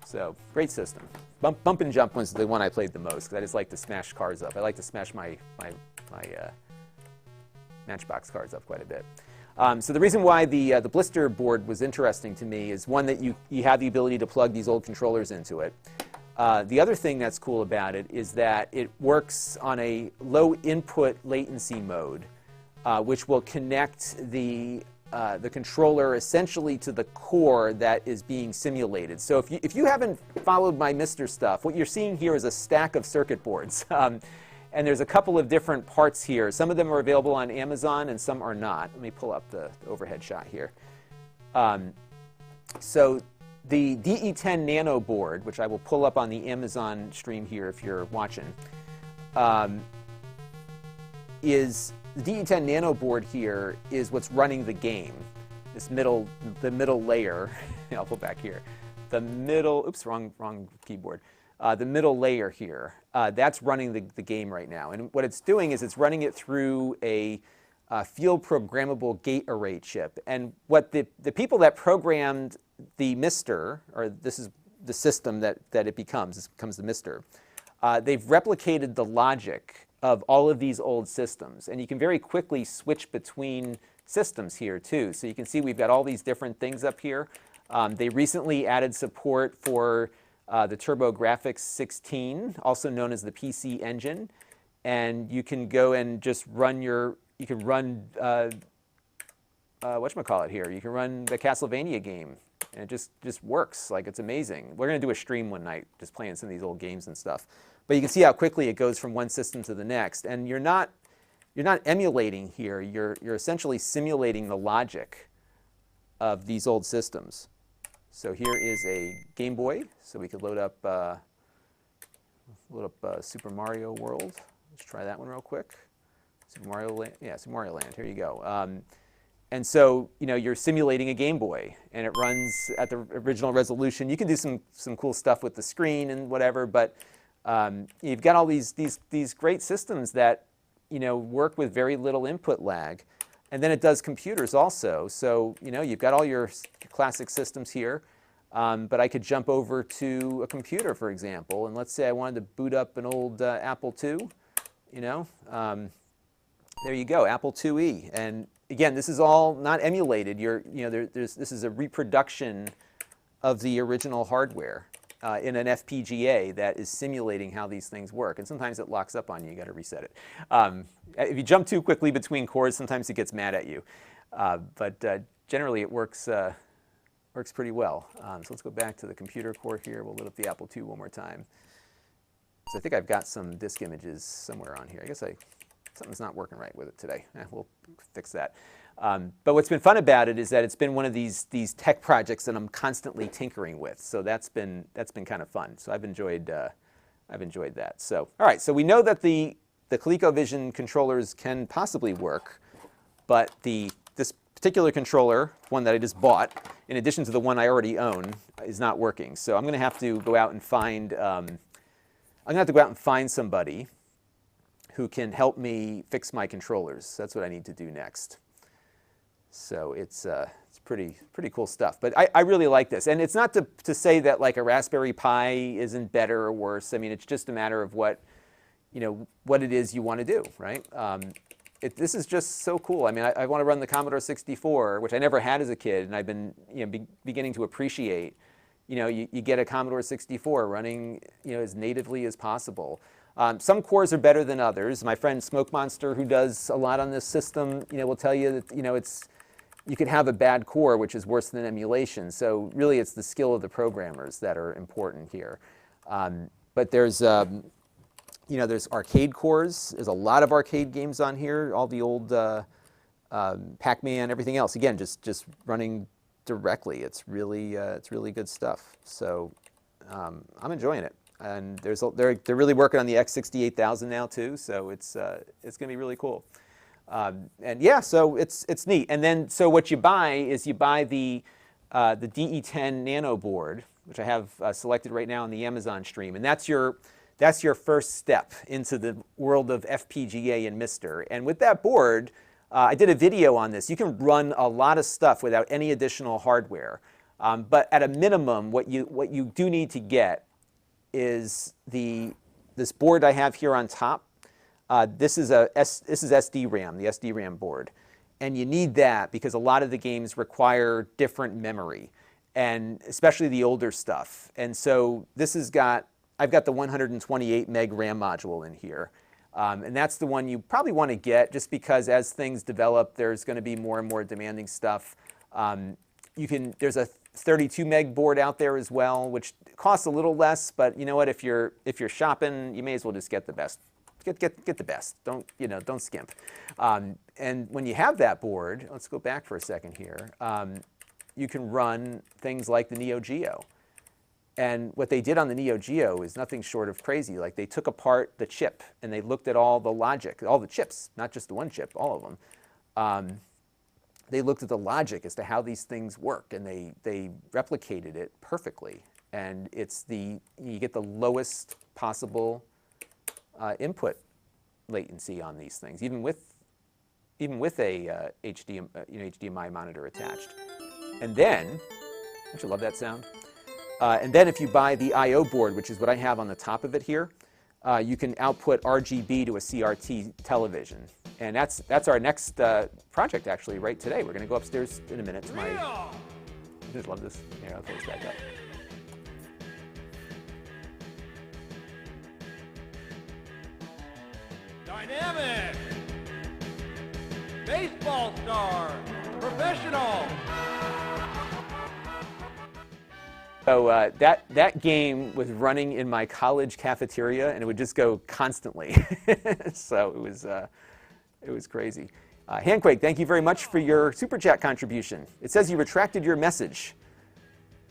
So, great system. Bump and Jump was the one I played the most, because I just like to smash cards up. I like to smash my Matchbox cards up quite a bit. So the reason why the blister board was interesting to me is, one, that you have the ability to plug these old controllers into it. The other thing that's cool about it is that it works on a low input latency mode, which will connect the controller essentially to the core that is being simulated. So if you haven't followed my Mr. stuff, what you're seeing here is a stack of circuit boards. And there's a couple of different parts here. Some of them are available on Amazon and some are not. Let me pull up the overhead shot here. So the DE10 Nano board, which I will pull up on the Amazon stream here if you're watching, is the DE10 Nano board here is what's running the game. The middle layer. I'll pull back here. The middle. Oops, wrong keyboard. The middle layer here. That's running the game right now. And what it's doing is it's running it through a field programmable gate array chip. And what the people that programmed the MiSTer, or this is the system that it becomes, this becomes the MiSTer, they've replicated the logic of all of these old systems. And you can very quickly switch between systems here too. So you can see we've got all these different things up here. They recently added support for the TurboGrafx 16, also known as the PC Engine. And you can go and just run whatchamacallit here, you can run the Castlevania game. And it just works. Like, it's amazing. We're going to do a stream one night just playing some of these old games and stuff. But you can see how quickly it goes from one system to the next. And you're not emulating here. You're essentially simulating the logic of these old systems. So here is a Game Boy. So we could load up Super Mario World. Let's try that one real quick. Super Mario Land. Yeah, Super Mario Land. Here you go. And so, you're simulating a Game Boy, and it runs at the original resolution. You can do some cool stuff with the screen and whatever, but you've got all these great systems that, work with very little input lag. And then it does computers also. So, you've got all your classic systems here. but I could jump over to a computer, for example, and let's say I wanted to boot up an old Apple II, you know, there you go, Apple IIe. And again, this is all not emulated. This is a reproduction of the original hardware in an FPGA that is simulating how these things work. And sometimes it locks up on you. You got to reset it. If you jump too quickly between cores, sometimes it gets mad at you. But generally, it works pretty well. So let's go back to the computer core here. We'll load up the Apple II one more time. So I think I've got some disk images somewhere on here. I guess something's not working right with it today. We'll fix that. But what's been fun about it is that it's been one of these tech projects that I'm constantly tinkering with. So that's been kind of fun. So I've enjoyed that. So all right. So we know that the ColecoVision controllers can possibly work, but this particular controller, one that I just bought, in addition to the one I already own, is not working. So I'm going to have to go out and find somebody who can help me fix my controllers. That's what I need to do next. So it's pretty cool stuff. But I really like this. And it's not to say that like a Raspberry Pi isn't better or worse. I mean, it's just a matter of what it is you want to do, right? This is just so cool. I mean, I want to run the Commodore 64, which I never had as a kid, and I've been beginning to appreciate. You get a Commodore 64 running as natively as possible. Some cores are better than others. My friend Smoke Monster, who does a lot on this system, will tell you that you could have a bad core, which is worse than emulation. So really, it's the skill of the programmers that are important here. But there's arcade cores. There's a lot of arcade games on here. All the old Pac-Man, everything else. Again, just running directly. It's really good stuff. So I'm enjoying it. And they're really working on the X68000 now too, so it's going to be really cool. And yeah, so it's neat. And then so what you buy is the DE10 Nano board, which I have selected right now on the Amazon stream, and that's your first step into the world of FPGA and MiSTer. And with that board, I did a video on this. You can run a lot of stuff without any additional hardware, but at a minimum, what you do need to get is this board I have here on top. This is SDRAM, the SDRAM board, and you need that because a lot of the games require different memory, and especially the older stuff. And so I've got the 128 meg RAM module in here, and that's the one you probably want to get just because as things develop, there's going to be more and more demanding stuff. There's a 32 meg board out there as well, which costs a little less, but you know what? If you're shopping, you may as well just get the best. Get the best. Don't skimp. And when you have that board, let's go back for a second here. You can run things like the Neo Geo. And what they did on the Neo Geo is nothing short of crazy. Like they took apart the chip and they looked at all the logic, all the chips, not just the one chip, all of them. They looked at the logic as to how these things work, and they replicated it perfectly. And you get the lowest possible input latency on these things, even with a HDMI monitor attached. And then, don't you love that sound? And then if you buy the I/O board, which is what I have on the top of it here, you can output RGB to a CRT television. And that's our next project, actually, right today. We're going to go upstairs in a minute to my... I just love this. Here, I'll close back up. Dynamic! Baseball star! Professional! So that game was running in my college cafeteria, and it would just go constantly. So it was crazy. Handquake, thank you very much for your Super Chat contribution. It says you retracted your message.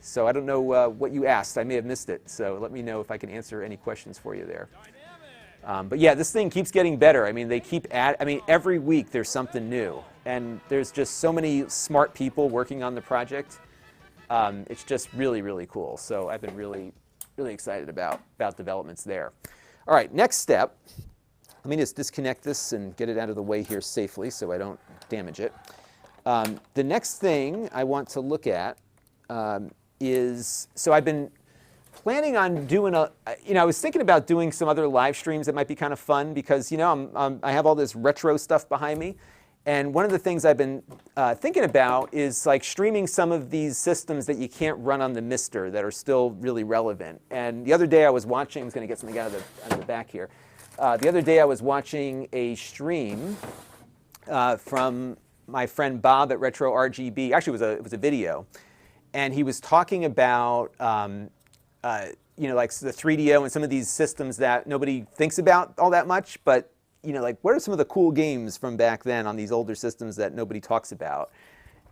So I don't know what you asked. I may have missed it. So let me know if I can answer any questions for you there. But yeah, this thing keeps getting better. I mean, every week there's something new. And there's just so many smart people working on the project. It's just really, really cool. So I've been really, really excited about developments there. All right, next step. Let me just disconnect this and get it out of the way here safely so I don't damage it. The next thing I want to look at is, so I've been planning on doing I was thinking about doing some other live streams that might be kind of fun because, I have all this retro stuff behind me. And one of the things I've been thinking about is like streaming some of these systems that you can't run on the Mister that are still really relevant. And the other day I was watching, I'm going to get something out of the back here. The other day I was watching a stream from my friend Bob at Retro RGB. Actually, it was a video. And he was talking about like the 3DO and some of these systems that nobody thinks about all that much, but like what are some of the cool games from back then on these older systems that nobody talks about?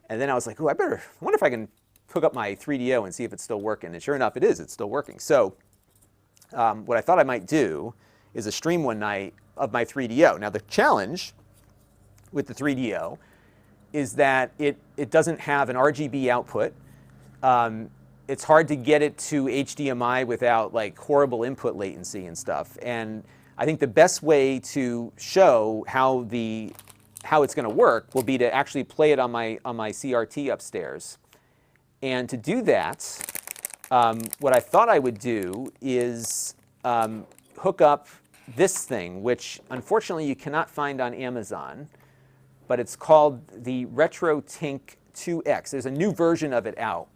And then I was like, oh, I wonder if I can hook up my 3DO and see if it's still working. And sure enough, it's still working. So what I thought I might do is a stream one night of my 3DO. Now the challenge with the 3DO is that it doesn't have an RGB output. It's hard to get it to HDMI without like horrible input latency and stuff. And I think the best way to show how it's going to work will be to actually play it on my CRT upstairs. And to do that, what I thought I would do is hook up this thing, which unfortunately you cannot find on Amazon, but it's called the RetroTink 2X. There's a new version of it out.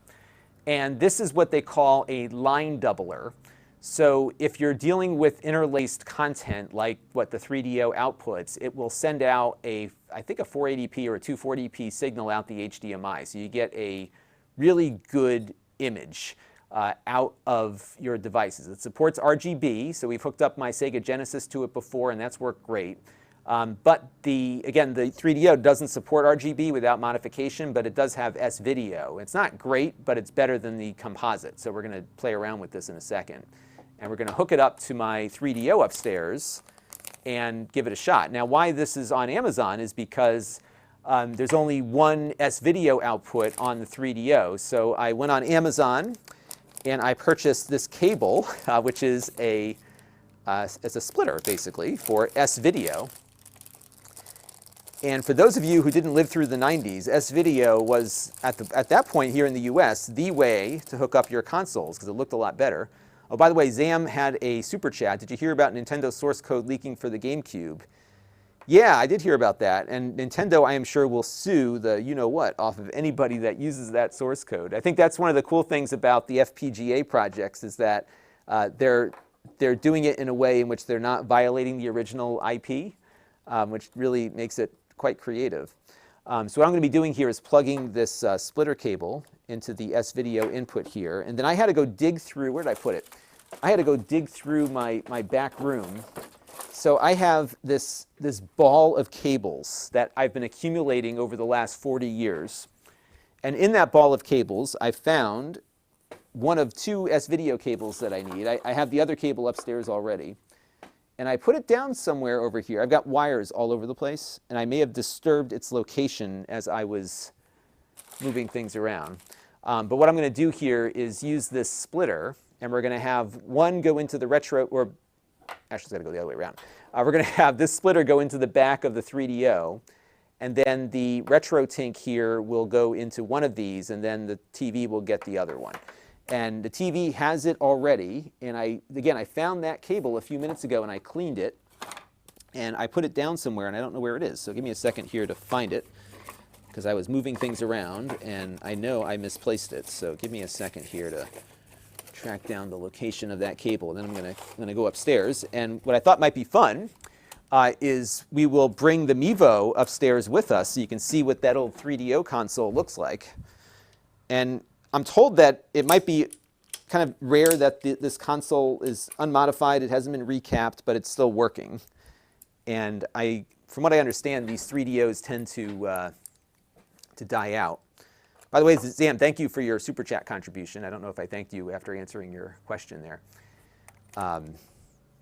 And this is what they call a line doubler. So if you're dealing with interlaced content like what the 3DO outputs, it will send out I think a 480p or a 240p signal out the HDMI. So you get a really good image out of your devices. It supports RGB, so we've hooked up my Sega Genesis to it before, and that's worked great. But again, the 3DO doesn't support RGB without modification, but it does have S-Video. It's not great, but it's better than the composite. So we're going to play around with this in a second. And we're going to hook it up to my 3DO upstairs and give it a shot. Now, why this is on Amazon is because there's only one S-Video output on the 3DO. So I went on Amazon and I purchased this cable, which is it's a splitter, basically, for S-Video. And for those of you who didn't live through the 90s, S-Video was, at that point here in the US, the way to hook up your consoles, because it looked a lot better. Oh, by the way, Zam had a super chat. Did you hear about Nintendo source code leaking for the GameCube? Yeah, I did hear about that. And Nintendo, I am sure, will sue the you-know-what off of anybody that uses that source code. I think that's one of the cool things about the FPGA projects is that they're doing it in a way in which they're not violating the original IP, which really makes it quite creative. So what I'm going to be doing here is plugging this splitter cable into the S-Video input here. And then I had to go dig through, where did I put it? I had to go dig through my back room. So I have this ball of cables that I've been accumulating over the last 40 years. And in that ball of cables, I found one of two S-Video cables that I need. I have the other cable upstairs already. And I put it down somewhere over here. I've got wires all over the place, and I may have disturbed its location as I was moving things around. But what I'm going to do here is use this splitter, and we're going to have one go into the retro, or actually it's got to go the other way around. We're going to have this splitter go into the back of the 3DO, and then the RetroTink here will go into one of these, and then the TV will get the other one. And the TV has it already, and I found that cable a few minutes ago and I cleaned it, and I put it down somewhere and I don't know where it is. So give me a second here to find it, because I was moving things around and I know I misplaced it. So give me a second here to track down the location of that cable, and then I'm gonna go upstairs. And what I thought might be fun is we will bring the Mevo upstairs with us so you can see what that old 3DO console looks like. And I'm told that it might be kind of rare that this console is unmodified. It hasn't been recapped, but it's still working. And from what I understand, these 3DOs tend to die out. By the way, Zam, thank you for your super chat contribution. I don't know if I thanked you after answering your question there.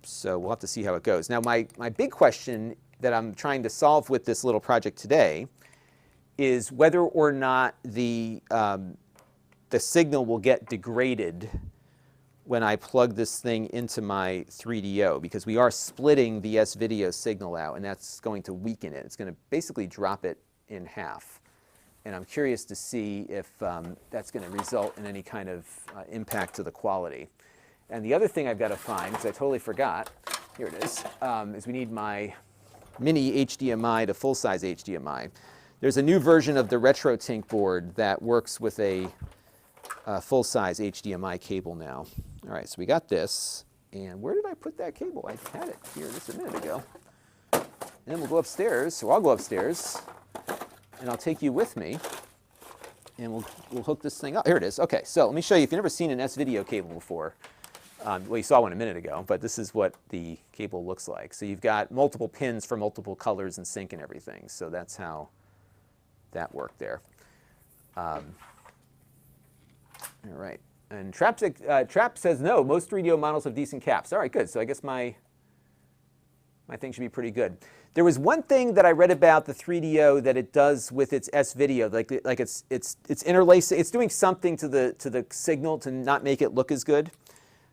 So we'll have to see how it goes. Now, my big question that I'm trying to solve with this little project today is whether or not the signal will get degraded when I plug this thing into my 3DO, because we are splitting the S-Video signal out, and that's going to weaken it. It's going to basically drop it in half. and I'm curious to see if that's going to result in any kind of impact to the quality. And the other thing I've got to find, because I totally forgot, here it is we need my mini HDMI to full-size HDMI. There's a new version of the RetroTink board that works with a full-size HDMI cable now. All right, so we got this. And where did I put that cable? I had it here just a minute ago. And then we'll go upstairs. So I'll go upstairs, and I'll take you with me, and we'll hook this thing up. Here it is. Okay, so let me show you. If you've never seen an S-video cable before, well, you saw one a minute ago, but this is what the cable looks like. So you've got multiple pins for multiple colors and sync and everything. So that's how that worked there. All right. And Trap says no, most 3DO models have decent caps. All right, good. So I guess my thing should be pretty good. There was one thing that I read about the 3DO that it does with its S-video, like it's interlacing, it's doing something to the signal to not make it look as good.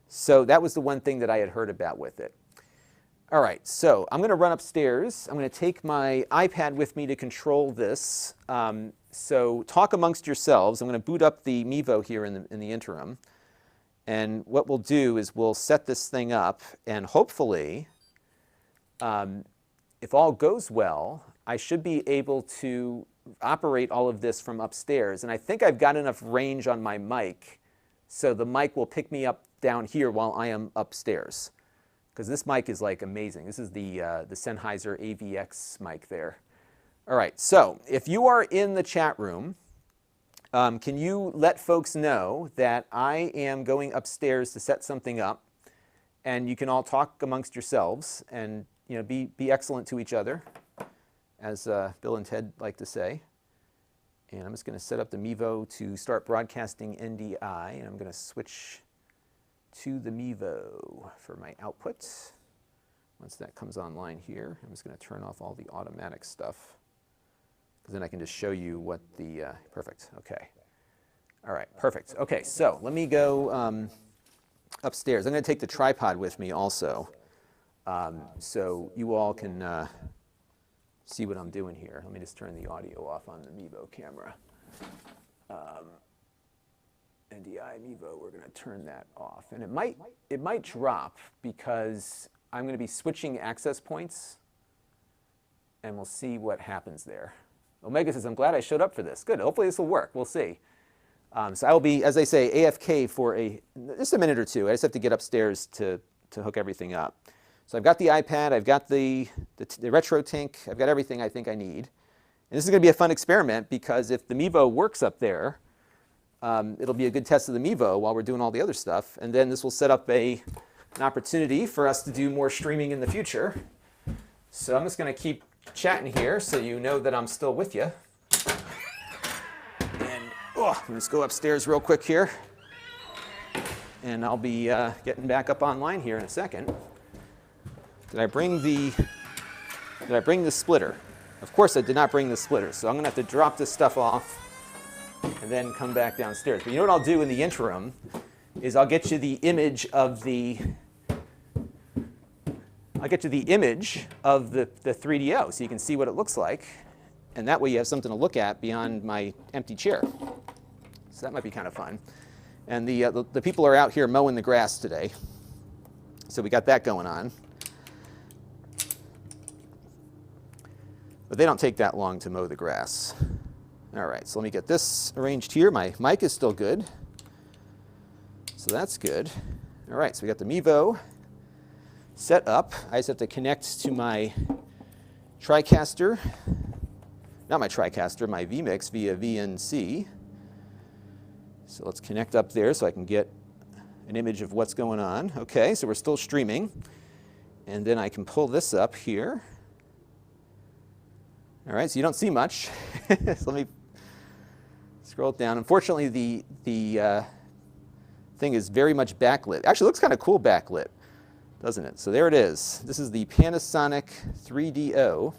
So that was the one thing that I had heard about with it. All right, so I'm going to run upstairs. I'm going to take my iPad with me to control this. So talk amongst yourselves. I'm going to boot up the Mevo here in the interim. And what we'll do is we'll set this thing up, and hopefully, if all goes well, I should be able to operate all of this from upstairs. And I think I've got enough range on my mic, so the mic will pick me up down here while I am upstairs. Because this mic is like amazing. This is the Sennheiser AVX mic there. All right, so if you are in the chat room, can you let folks know that I am going upstairs to set something up, and you can all talk amongst yourselves and be excellent to each other, as Bill and Ted like to say. And I'm just going to set up the Mevo to start broadcasting NDI, and I'm going to switch to the Mevo for my output. Once that comes online here, I'm just going to turn off all the automatic stuff, because then I can just show you what the, perfect, okay. All right, perfect. Okay, so let me go upstairs. I'm going to take the tripod with me also, so you all can see what I'm doing here. Let me just turn the audio off on the Mevo camera. NDI Mevo, we're going to turn that off. And it might drop because I'm going to be switching access points, and we'll see what happens there. Omega says, I'm glad I showed up for this. Good, hopefully this will work. We'll see. So I will be, as they say, AFK for just a minute or two. I just have to get upstairs to hook everything up. So I've got the iPad, I've got the RetroTink, I've got everything I think I need. And this is going to be a fun experiment, because if the Mevo works up there, it'll be a good test of the Mevo while we're doing all the other stuff. And then this will set up an opportunity for us to do more streaming in the future. So I'm just going to keep chatting here so you know that I'm still with you. And let me just go upstairs real quick here. And I'll be getting back up online here in a second. Did I bring the splitter? Of course I did not bring the splitter, so I'm going to have to drop this stuff off and then come back downstairs. But you know what I'll do in the interim is I'll get you the image of the 3DO so you can see what it looks like, and that way you have something to look at beyond my empty chair. So that might be kind of fun. And the people are out here mowing the grass today, so we got that going on. But they don't take that long to mow the grass. All right, so let me get this arranged here. My mic is still good, so that's good. All right, so we got the Mevo set up. I just have to connect to my TriCaster, not my TriCaster, my vMix via VNC. So let's connect up there so I can get an image of what's going on. Okay, so we're still streaming. And then I can pull this up here. All right, so you don't see much. So let me scroll it down. Unfortunately, the thing is very much backlit. Actually, it looks kind of cool backlit, doesn't it? So there it is. This is the Panasonic 3DO.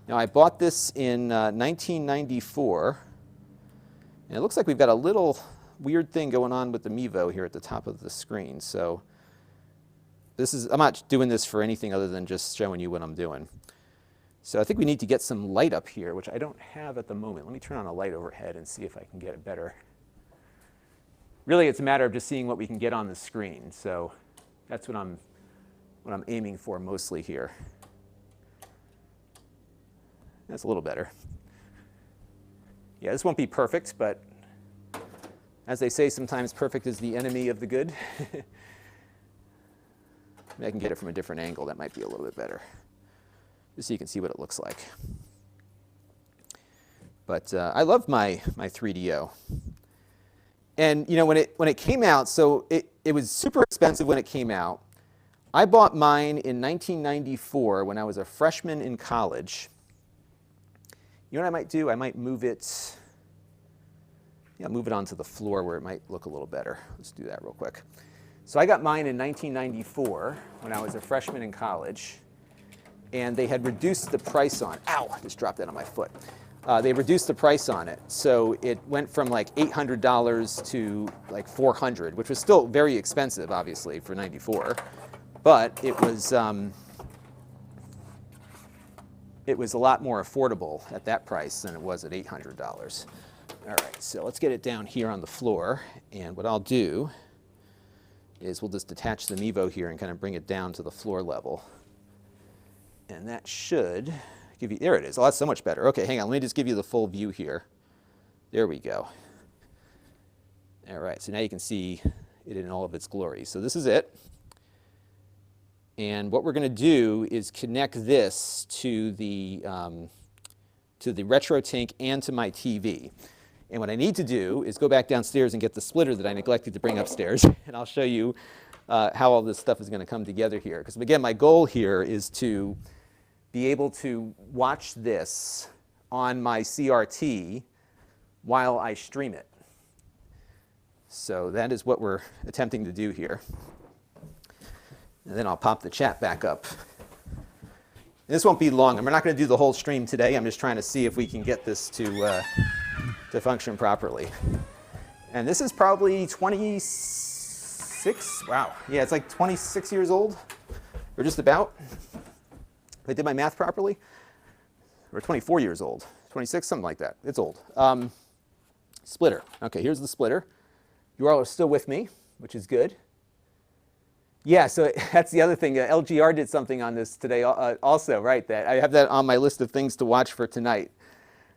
Now, I bought this in 1994. And it looks like we've got a little weird thing going on with the Mevo here at the top of the screen. So I'm not doing this for anything other than just showing you what I'm doing. So I think we need to get some light up here, which I don't have at the moment. Let me turn on a light overhead and see if I can get it better. Really, it's a matter of just seeing what we can get on the screen. So that's what I'm aiming for mostly here. That's a little better. Yeah, this won't be perfect, but as they say, sometimes perfect is the enemy of the good. Maybe I can get it from a different angle. That might be a little bit better, just so you can see what it looks like. But I love my 3DO. And you know, when it came out, so it was super expensive when it came out. I bought mine in 1994 when I was a freshman in college. You know what I might do? I might move it, move it onto the floor where it might look a little better. Let's do that real quick. So I got mine in 1994 when I was a freshman in college, and they had reduced the price on, ow, I just dropped that on my foot. They reduced the price on it, so it went from like $800 to like $400, which was still very expensive, obviously, for 94, but it was a lot more affordable at that price than it was at $800. All right, so let's get it down here on the floor, and what I'll do is we'll just detach the Mevo here and kind of bring it down to the floor level. And that should give you, there it is. Oh, that's so much better. Okay, hang on, let me just give you the full view here. There we go. All right, so now you can see it in all of its glory. So this is it. And what we're going to do is connect this to the RetroTink and to my TV. And what I need to do is go back downstairs and get the splitter that I neglected to bring upstairs. And I'll show you how all this stuff is going to come together here. Because again, my goal here is to be able to watch this on my CRT while I stream it. So that is what we're attempting to do here. And then I'll pop the chat back up. This won't be long. We're not going to do the whole stream today. I'm just trying to see if we can get this to function properly. And this is probably 26. Wow. Yeah, it's like 26 years old, or just about. If I did my math properly. Or 24 years old. 26, something like that. It's old. Splitter. Okay, here's the splitter. You all are still with me, which is good. Yeah, so that's the other thing. LGR did something on this today also, right? That I have that on my list of things to watch for tonight,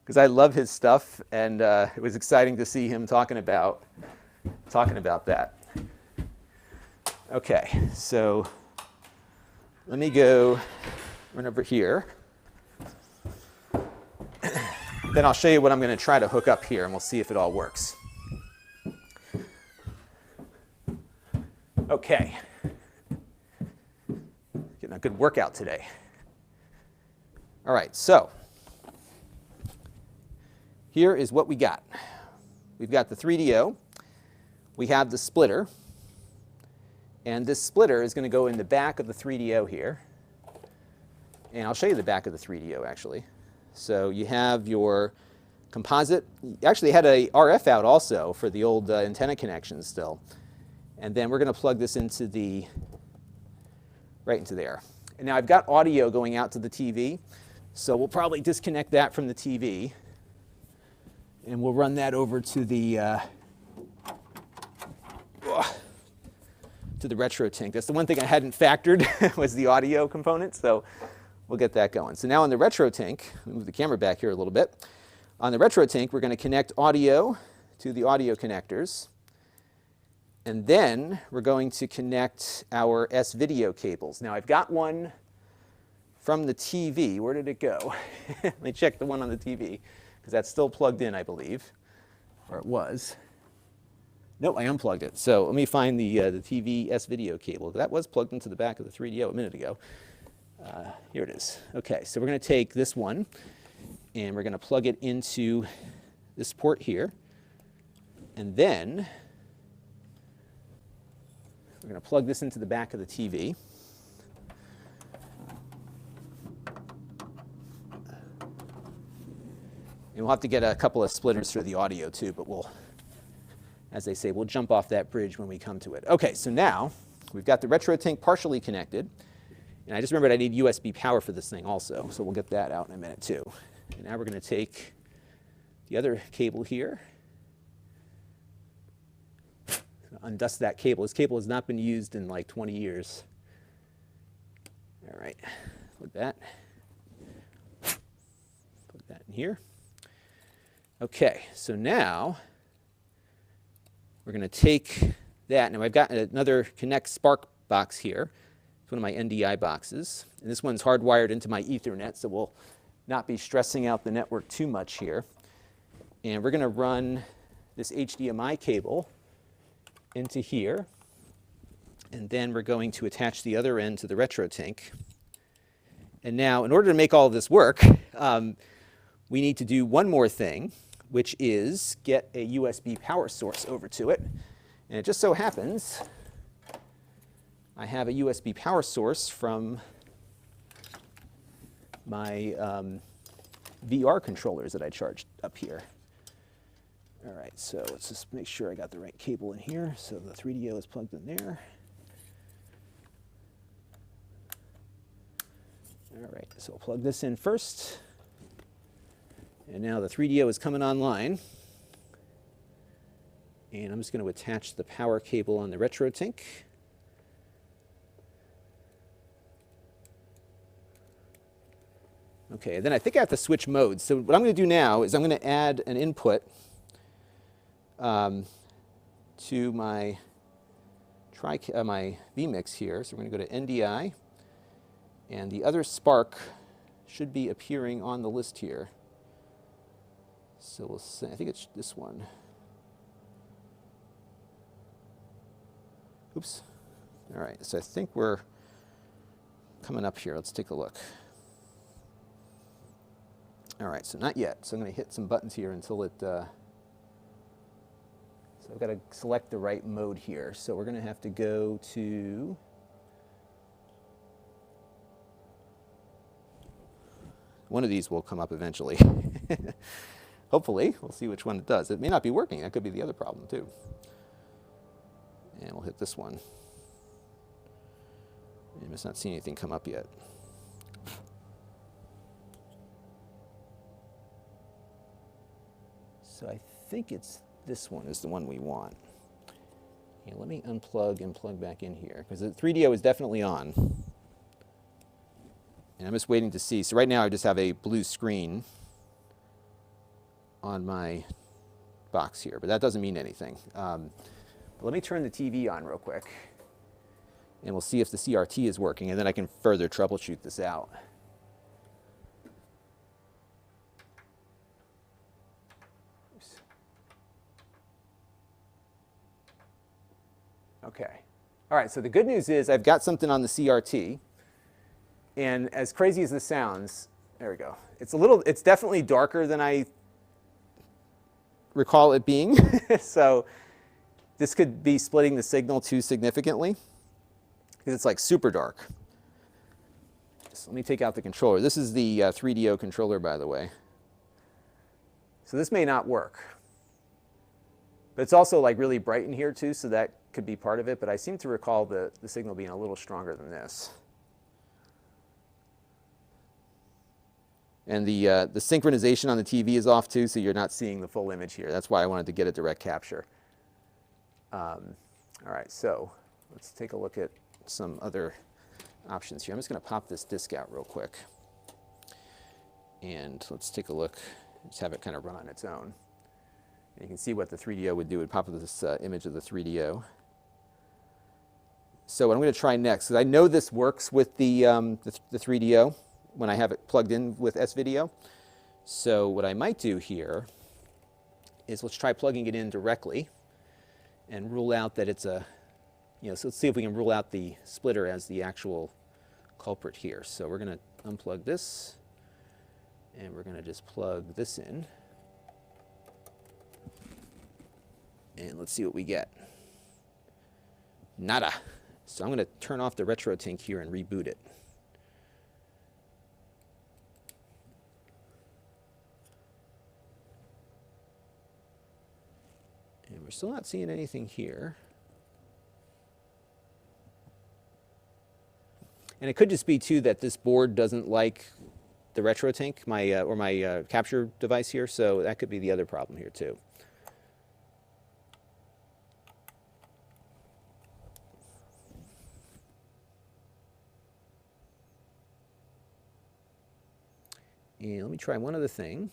because I love his stuff, and it was exciting to see him talking about that. Okay, so let me go run over here. Then I'll show you what I'm going to try to hook up here, and we'll see if it all works. Okay. Getting a good workout today. All right, so here is what we got. We've got the 3DO. We have the splitter. And this splitter is going to go in the back of the 3DO here. And I'll show you the back of the 3DO, actually. So you have your composite. You actually had a RF out also for the old antenna connections still. And then we're going to plug this into right into there. And now I've got audio going out to the TV, so we'll probably disconnect that from the TV, and we'll run that over to the RetroTink. That's the one thing I hadn't factored was the audio component, so we'll get that going. So now on the RetroTink, let me move the camera back here a little bit. On the RetroTink, we're going to connect audio to the audio connectors. And then we're going to connect our S-video cables. Now I've got one from the TV. Where did it go? Let me check the one on the TV, because that's still plugged in, I believe. Or it was. Nope, I unplugged it. So let me find the TV S-video cable. That was plugged into the back of the 3DO a minute ago. Here it is. Okay, so we're going to take this one, and we're going to plug it into this port here. And then we're going to plug this into the back of the TV. And we'll have to get a couple of splitters for the audio too, but we'll, as they say, we'll jump off that bridge when we come to it. Okay, so now we've got the RetroTink partially connected, And I just remembered I need USB power for this thing also, so we'll get that out in a minute too. And now we're going to take the other cable here, undust that cable. This cable has not been used in like 20 years. All right, plug that in here. Okay, so now we're going to take that. Now I've got another Connect Spark box here. It's one of my NDI boxes. And this one's hardwired into my Ethernet, so we'll not be stressing out the network too much here. And we're going to run this HDMI cable into here. And then we're going to attach the other end to the RetroTink. And now, in order to make all of this work, we need to do one more thing, which is get a USB power source over to it. And it just so happens I have a USB power source from my VR controllers that I charged up here. All right, so let's just make sure I got the right cable in here. So the 3DO is plugged in there. All right, so I'll plug this in first. And now the 3DO is coming online. And I'm just going to attach the power cable on the RetroTink. Okay, then I think I have to switch modes. So what I'm going to do now is I'm going to add an input to my vMix here. So we're going to go to NDI. And the other Spark should be appearing on the list here. So we'll say, I think it's this one. Oops. All right, so I think we're coming up here. Let's take a look. All right, so not yet. So I'm going to hit some buttons here until it, so I've got to select the right mode here. So we're going to have to go to, one of these will come up eventually. Hopefully, we'll see which one it does. It may not be working. That could be the other problem too. And we'll hit this one. I must not see anything come up yet. So I think it's this one is the one we want. Yeah, let me unplug and plug back in here because the 3DO is definitely on. And I'm just waiting to see. So right now I just have a blue screen on my box here, but that doesn't mean anything. But let me turn the TV on real quick and we'll see if the CRT is working and then I can further troubleshoot this out. Okay. All right, so the good news is I've got something on the CRT. And as crazy as this sounds, there we go. It's definitely darker than I recall it being. So this could be splitting the signal too significantly because it's like super dark. So let me take out the controller. This is the 3DO controller, by the way. So this may not work. But it's also like really bright in here too, so that could be part of it. But I seem to recall the signal being a little stronger than this. And the synchronization on the TV is off too, so you're not seeing the full image here. That's why I wanted to get a direct capture. All right, so let's take a look at some other options here. I'm just going to pop this disk out real quick. And let's take a look, just have it kind of run on its own. And you can see what the 3DO would do. It would pop up this image of the 3DO. So what I'm going to try next, because I know this works with the 3DO when I have it plugged in with S-Video. So what I might do here is let's try plugging it in directly and rule out that it's a, so let's see if we can rule out the splitter as the actual culprit here. So we're going to unplug this and we're going to just plug this in. And let's see what we get. Nada. So I'm going to turn off the RetroTink here and reboot it. And we're still not seeing anything here. And it could just be too that this board doesn't like the RetroTink, my capture device here, so that could be the other problem here too. And let me try one other thing,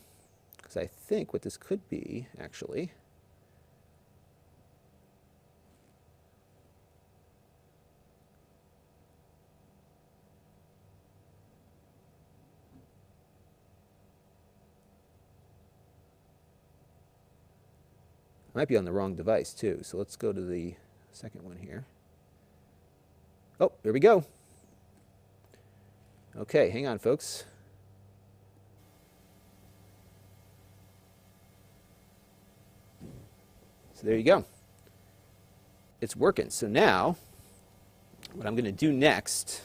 because I think what this could be, actually, might be on the wrong device too. So let's go to the second one here. Oh, here we go. Okay, hang on, folks. So there you go. It's working. So now, what I'm going to do next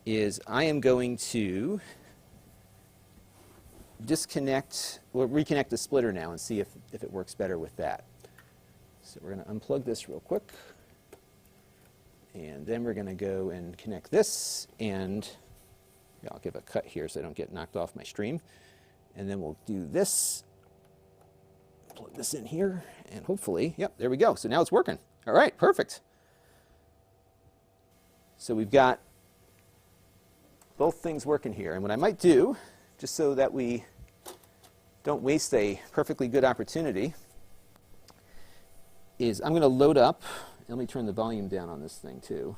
is I am going to disconnect, or reconnect the splitter now and see if it works better with that. So we're going to unplug this real quick. And then we're going to go and connect this, and yeah, I'll give a cut here so I don't get knocked off my stream. And then we'll do this. Plug this in here, and hopefully, yep, there we go. So now it's working. All right, perfect. So we've got both things working here. And what I might do, just so that we don't waste a perfectly good opportunity, is I'm going to load up. Let me turn the volume down on this thing too.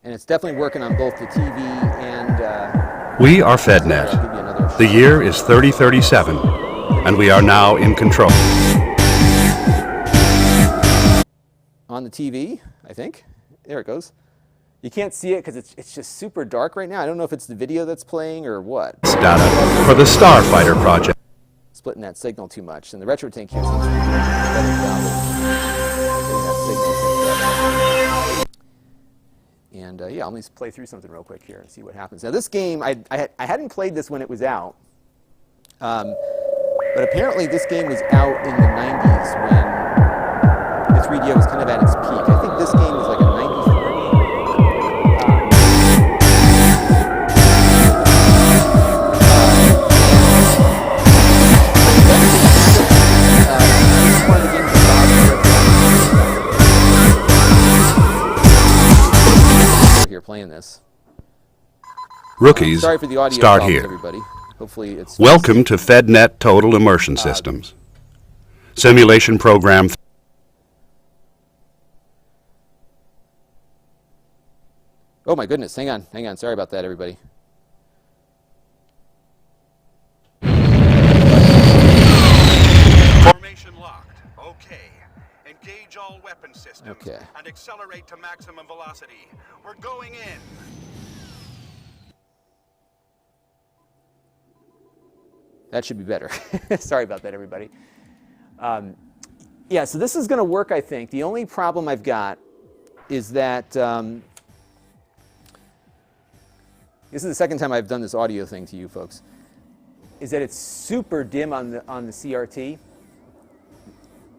And it's definitely working on both the TV and... We are FedNet. The year is 3037, and we are now in control. On the TV, I think. There it goes. You can't see it because it's just super dark right now. I don't know if it's the video that's playing or what. Data for the Starfighter project. Splitting that signal too much. And the RetroTink here seems to be doing a better job of getting that signal synced up. And yeah, let me just play through something real quick here and see what happens. Now this game, I hadn't played this when it was out, but apparently this game was out in the 90s when the 3DO was kind of at its peak. I think this game was like a 94 game. One of the games here playing this. Rookies, sorry for the audio start problems, here. everybody. Hopefully it's Welcome to FedNet Total Immersion Systems. Simulation program. Oh my goodness, hang on. Sorry about that, everybody. Formation locked. Okay. Engage all weapon systems. Okay. And accelerate to maximum velocity. We're going in. That should be better. Sorry about that, everybody. Yeah, so this is going to work, I think. The only problem I've got is that this is the second time I've done this audio thing to you folks, is that it's super dim on the CRT.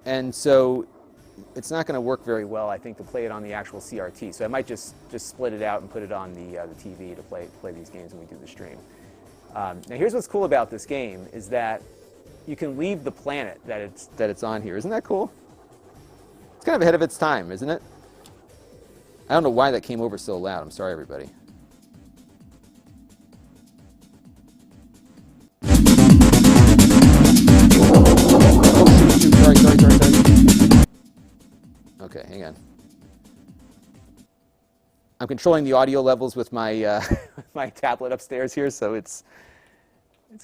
And so it's not going to work very well, I think, to play it on the actual CRT. So I might just split it out and put it on the TV to play these games when we do the stream. Now here's what's cool about this game is that you can leave the planet that it's on here. Isn't that cool? It's kind of ahead of its time, isn't it? I don't know why that came over so loud. I'm sorry, everybody. Sorry. Okay, hang on. I'm controlling the audio levels with my my tablet upstairs here, so it's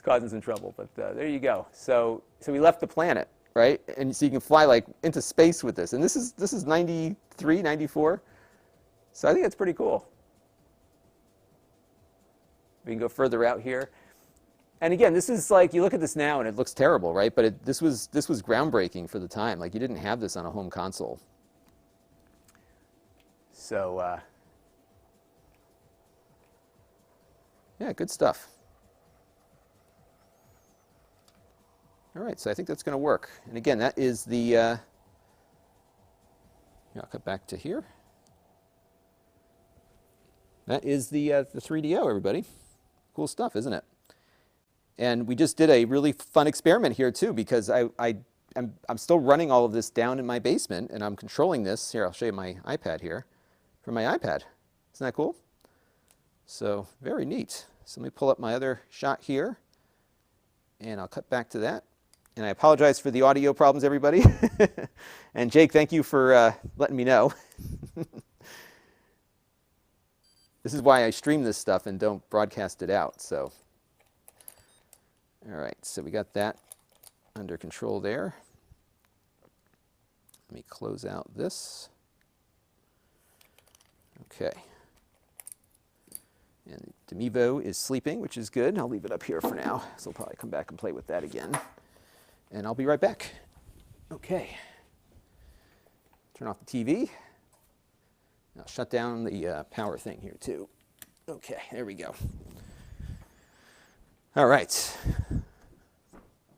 causing some trouble. But there you go. So we left the planet, right? And so you can fly like into space with this. And this is 93, 94. So I think that's pretty cool. We can go further out here. And again, this is like, you look at this now and it looks terrible, right? But this was groundbreaking for the time. Like, you didn't have this on a home console. So, yeah, good stuff. All right, so I think that's going to work. And again, that is the, I'll cut back to here. That is the 3DO, everybody. Cool stuff, isn't it? And we just did a really fun experiment here too, because I'm still running all of this down in my basement, and I'm controlling this. Here, I'll show you my iPad here, from my iPad. Isn't that cool? So very neat. So let me pull up my other shot here, and I'll cut back to that. And I apologize for the audio problems, everybody. And Jake, thank you for letting me know. This is why I stream this stuff and don't broadcast it out. So, all right, so we got that under control there. Let me close out this. Okay. And Demevo is sleeping, which is good. I'll leave it up here for now. So I'll probably come back and play with that again. And I'll be right back. Okay. Turn off the TV. I'll shut down the power thing here too. Okay, there we go. All right.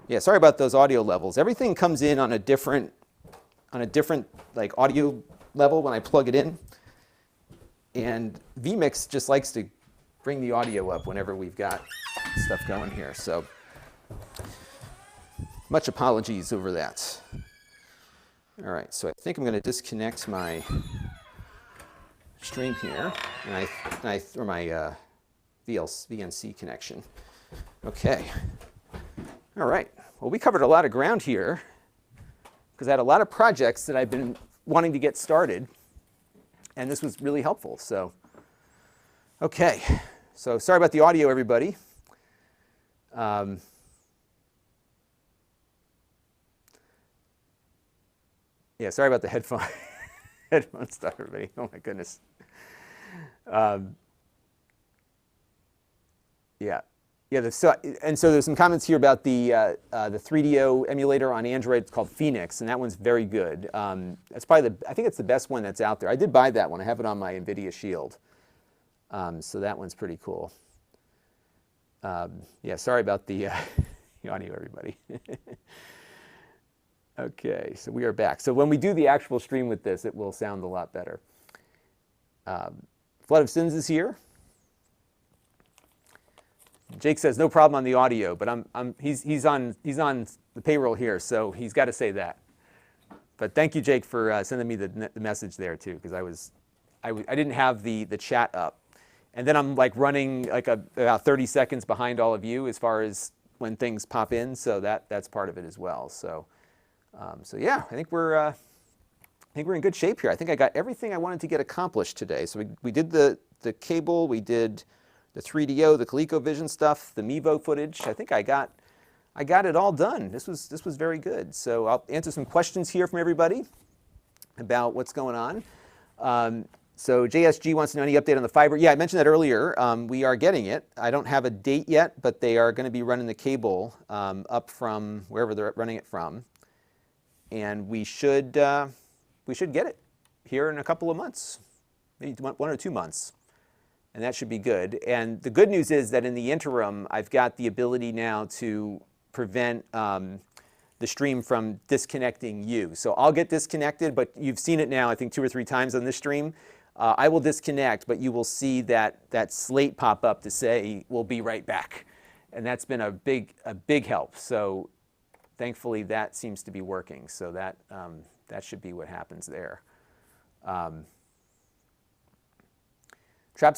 Yeah, sorry about those audio levels. Everything comes in on a different like audio level when I plug it in. And vMix just likes to bring the audio up whenever we've got stuff going here. So much apologies over that. All right, so I think I'm going to disconnect my stream here, or my VNC connection. Okay. All right. Well, we covered a lot of ground here because I had a lot of projects that I've been wanting to get started, and this was really helpful. So, okay. So sorry about the audio, everybody. Yeah, sorry about the headphone stuff, everybody. Oh my goodness. Yeah. So there's some comments here about the 3DO emulator on Android. It's called Phoenix, and that one's very good. That's probably I think it's the best one that's out there. I did buy that one. I have it on my NVIDIA Shield. So that one's pretty cool. Yeah, sorry about the audio, everybody. Okay, so we are back. So when we do the actual stream with this, it will sound a lot better. Flood of Sins is here. Jake says no problem on the audio, but he's on the payroll here, so he's got to say that. But thank you, Jake, for sending me the message there too, because I didn't have the chat up, and then I'm like running like about 30 seconds behind all of you as far as when things pop in, so that's part of it as well. So yeah, I think we're in good shape here. I think I got everything I wanted to get accomplished today. So we did the cable, we did the 3DO, the ColecoVision stuff, the Mevo footage. I think I got it all done. This was very good. So I'll answer some questions here from everybody about what's going on. So JSG wants to know any update on the fiber. Yeah, I mentioned that earlier. We are getting it. I don't have a date yet, but they are going to be running the cable up from wherever they're running it from. And we should get it here in a couple of months, maybe 1 or 2 months, and that should be good. And the good news is that in the interim, I've got the ability now to prevent the stream from disconnecting you. So I'll get disconnected, but you've seen it now, I think 2 or 3 times on this stream. I will disconnect, but you will see that slate pop up to say, we'll be right back. And that's been a big help. So thankfully, that seems to be working. So that should be what happens there. Trap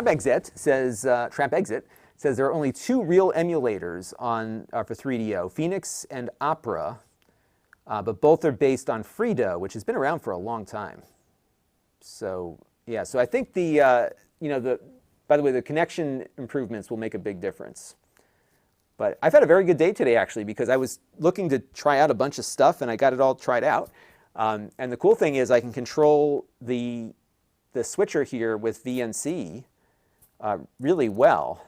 Exit says there are only 2 real emulators for 3DO, Phoenix and Opera, but both are based on Fredo, which has been around for a long time. So yeah, so I think by the way, the connection improvements will make a big difference. But I've had a very good day today, actually, because I was looking to try out a bunch of stuff, and I got it all tried out. And the cool thing is I can control the switcher here with VNC really well.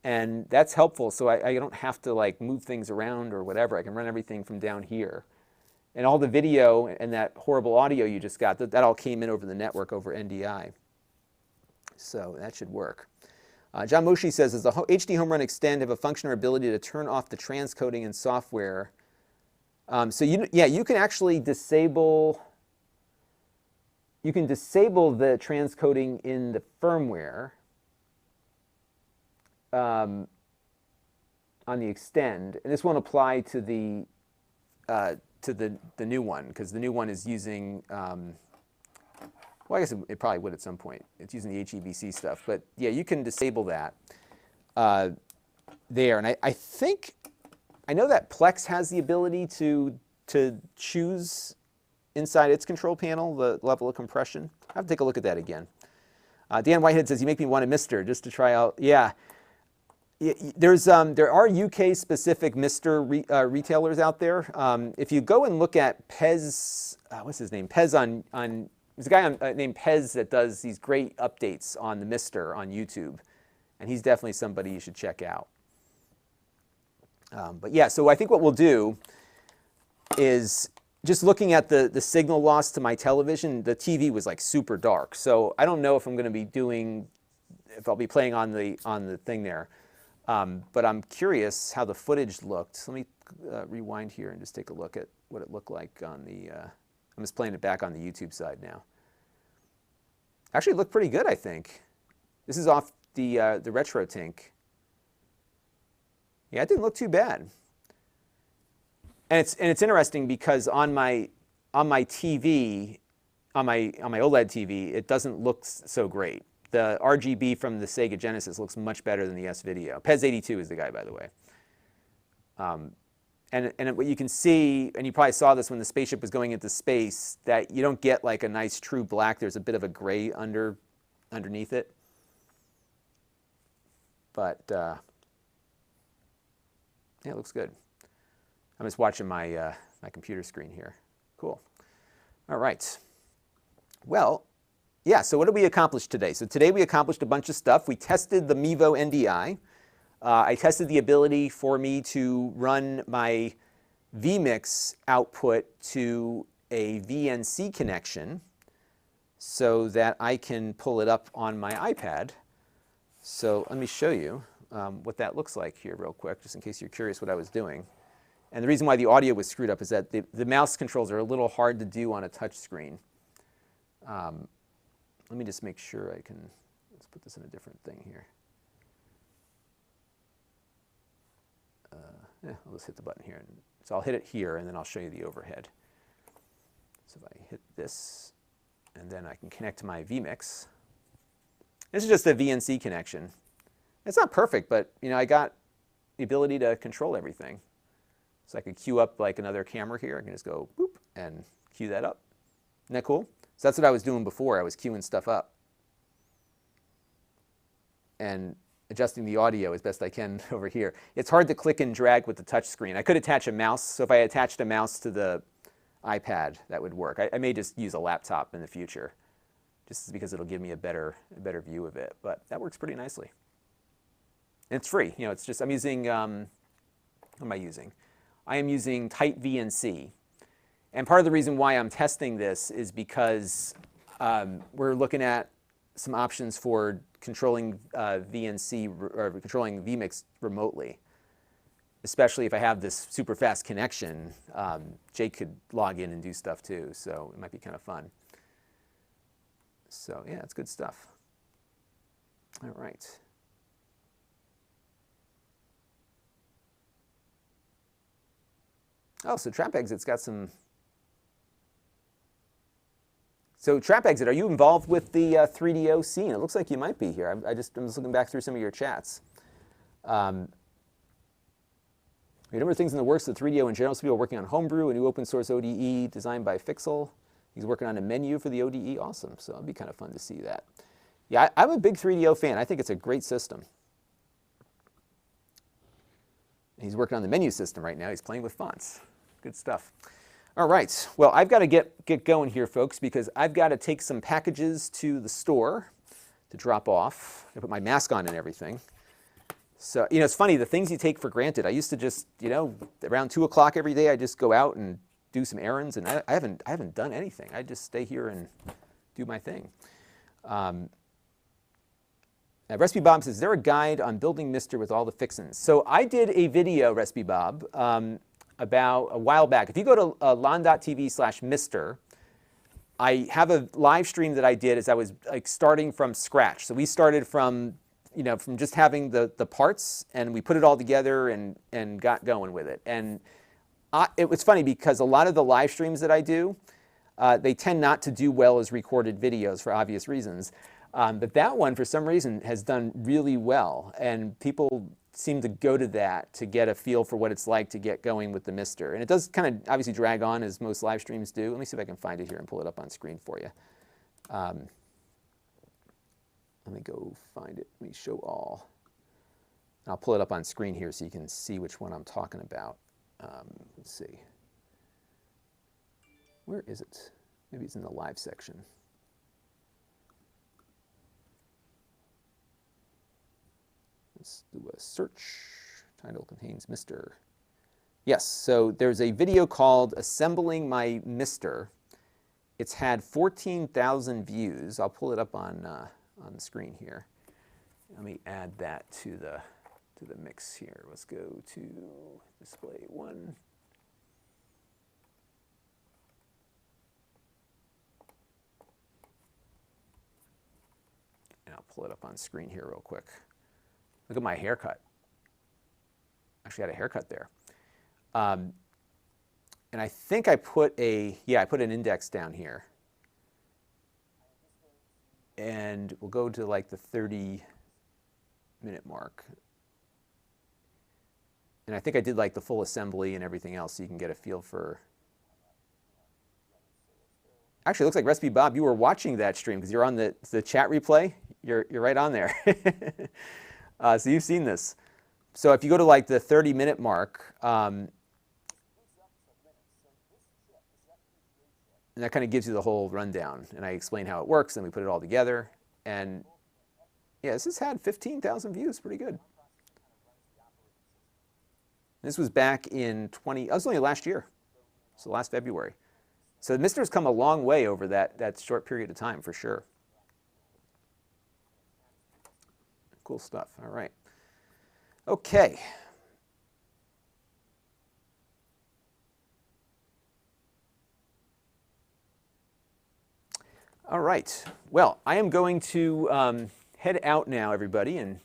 And that's helpful, so I don't have to like move things around or whatever. I can run everything from down here. And all the video and that horrible audio you just got, that all came in over the network over NDI. So that should work. John Moshi says, does the HD Home Run Extend have a function or ability to turn off the transcoding in software? So you can actually disable, the transcoding in the firmware on the Extend, and this won't apply to the new one, because the new one is using, well, I guess it probably would at some point. It's using the HEVC stuff. But yeah, you can disable that there. And I know that Plex has the ability to choose inside its control panel the level of compression. I have to take a look at that again. Dan Whitehead says, you make me want a Mister just to try out. Yeah. There are UK-specific Mister retailers out there. If you go and look at Pez, what's his name? Pez on there's a guy named Pez that does these great updates on the Mister on YouTube, and he's definitely somebody you should check out. But yeah, so I think what we'll do is just looking at the signal loss to my television. The TV was like super dark, so I don't know if I'm going to be if I'll be playing on the thing there. But I'm curious how the footage looked. Let me rewind here and just take a look at what it looked like on the. I'm just playing it back on the YouTube side now. Actually, it looked pretty good, I think. This is off the RetroTink. Yeah, it didn't look too bad. And it's interesting because on my TV, on my OLED TV, it doesn't look so great. The RGB from the Sega Genesis looks much better than the S-Video. Pez82 is the guy, by the way. And what you can see, and you probably saw this when the spaceship was going into space, that you don't get like a nice true black. There's a bit of a gray underneath it. But yeah, it looks good. I'm just watching my my computer screen here. Cool. All right. Well, yeah, so what did we accomplish today? So today we accomplished a bunch of stuff. We tested the Mevo NDI. I tested the ability for me to run my vMix output to a VNC connection so that I can pull it up on my iPad. So let me show you what that looks like here real quick, just in case you're curious what I was doing. And the reason why the audio was screwed up is that the mouse controls are a little hard to do on a touch screen. Let me just make sure I can, let's put this in a different thing here. Yeah, I'll just hit the button here. So I'll hit it here, and then I'll show you the overhead. So if I hit this, and then I can connect to my vMix. This is just a VNC connection. It's not perfect, but I got the ability to control everything. So I could queue up like another camera here. I can just go boop and queue that up. Isn't that cool? So that's what I was doing before. I was queuing stuff up and adjusting the audio as best I can over here. It's hard to click and drag with the touch screen. I could attach a mouse. So if I attached a mouse to the iPad, that would work. I may just use a laptop in the future, just because it'll give me a better view of it. But that works pretty nicely. And it's free. It's just, I'm using, what am I using? I am using Tight VNC. And part of the reason why I'm testing this is because we're looking at some options for controlling VNC or controlling vMix remotely. Especially if I have this super fast connection, Jake could log in and do stuff too, so it might be kind of fun. So yeah, it's good stuff. All right. Oh, so Trap Exit's got some. So Trap Exit, are you involved with the 3DO scene? It looks like you might be here. I'm just looking back through some of your chats. A number of things in the works of 3DO in general. Some people are working on Homebrew, a new open source ODE designed by Fixel. He's working on a menu for the ODE. Awesome. So it'd be kind of fun to see that. Yeah, I'm a big 3DO fan. I think it's a great system. He's working on the menu system right now. He's playing with fonts. Good stuff. All right. Well, I've got to get going here, folks, because I've got to take some packages to the store to drop off. I put my mask on and everything. So, it's funny, the things you take for granted. I used to just, around 2 o'clock every day, I just go out and do some errands, and I haven't done anything. I just stay here and do my thing. Recipe Bob says, is there a guide on building Mister with all the fixins? So I did a video, Recipe Bob, about a while back. If you go to Lon.TV/Mister, I have a live stream that I did as I was like starting from scratch. So we started from from just having the parts, and we put it all together and got going with it. And it was funny because a lot of the live streams that I do, they tend not to do well as recorded videos for obvious reasons. But that one, for some reason, has done really well. And people seem to go to that to get a feel for what it's like to get going with the Mister. And it does kind of obviously drag on, as most live streams do. Let me see if I can find it here and pull it up on screen for you. Let me go find it. Let me show all. I'll pull it up on screen here so you can see which one I'm talking about. Let's see. Where is it? Maybe it's in the live section. Let's do a search. Title contains Mister. Yes, so there's a video called Assembling My Mister. It's had 14,000 views. I'll pull it up on the screen here. Let me add that to the mix here. Let's go to display 1. And I'll pull it up on screen here real quick. Look at my haircut. Actually, I had a haircut there. And I think I put an index down here. And we'll go to like the 30-minute mark. And I think I did like the full assembly and everything else so you can get a feel for... Actually, it looks like Recipe Bob, you were watching that stream because you're on the chat replay. You're right on there. So you've seen this. So if you go to like the 30-minute mark, and that kind of gives you the whole rundown. And I explain how it works, and we put it all together. And yeah, this has had 15,000 views, pretty good. This was back in that was only last year, so last February. So Mister's come a long way over that short period of time, for sure. Cool stuff, all right. Okay. All right, well, I am going to head out now, everybody, and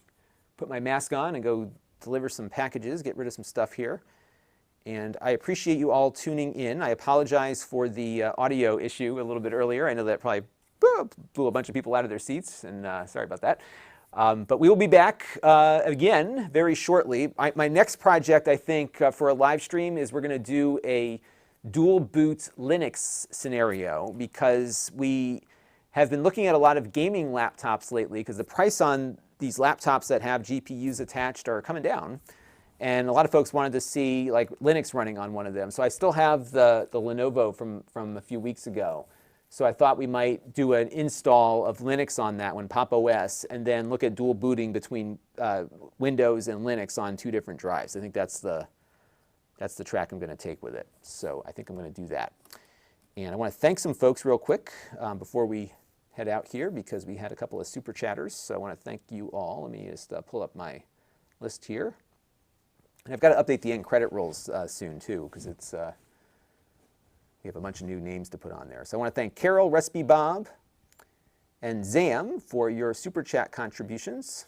put my mask on and go deliver some packages, get rid of some stuff here. And I appreciate you all tuning in. I apologize for the audio issue a little bit earlier. I know that probably blew a bunch of people out of their seats, and sorry about that. But we will be back again very shortly. My next project, I think, for a live stream is we're going to do a dual boot Linux scenario, because we have been looking at a lot of gaming laptops lately because the price on these laptops that have GPUs attached are coming down. And a lot of folks wanted to see like Linux running on one of them. So I still have the Lenovo from a few weeks ago. So I thought we might do an install of Linux on that one, Pop! OS, and then look at dual booting between Windows and Linux on 2 different drives. I think that's the track I'm going to take with it. So I think I'm going to do that. And I want to thank some folks real quick before we head out here, because we had a couple of super chatters. So I want to thank you all. Let me just pull up my list here. And I've got to update the end credit rolls soon too, because it's we have a bunch of new names to put on there. So I want to thank Carol, Recipe Bob, and Zam for your super chat contributions.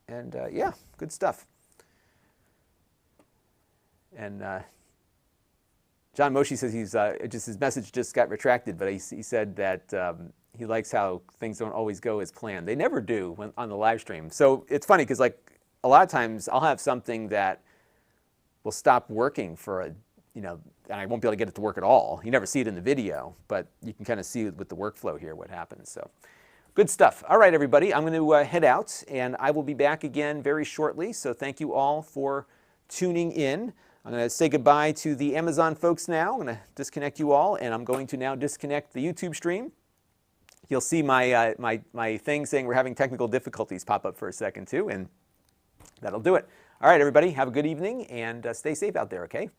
And yeah, good stuff. And John Moshi says he's his message just got retracted, but he said that he likes how things don't always go as planned. They never do on the live stream. So it's funny because like a lot of times I'll have something that will stop working for and I won't be able to get it to work at all. You never see it in the video, but you can kind of see with the workflow here what happens. So good stuff. All right, everybody, I'm going to head out, and I will be back again very shortly. So thank you all for tuning in. I'm going to say goodbye to the Amazon folks now. I'm going to disconnect you all, and I'm going to now disconnect the YouTube stream. you'll see my, my thing saying we're having technical difficulties pop up for a second too, and that'll do it. All right, everybody, have a good evening and stay safe out there, okay?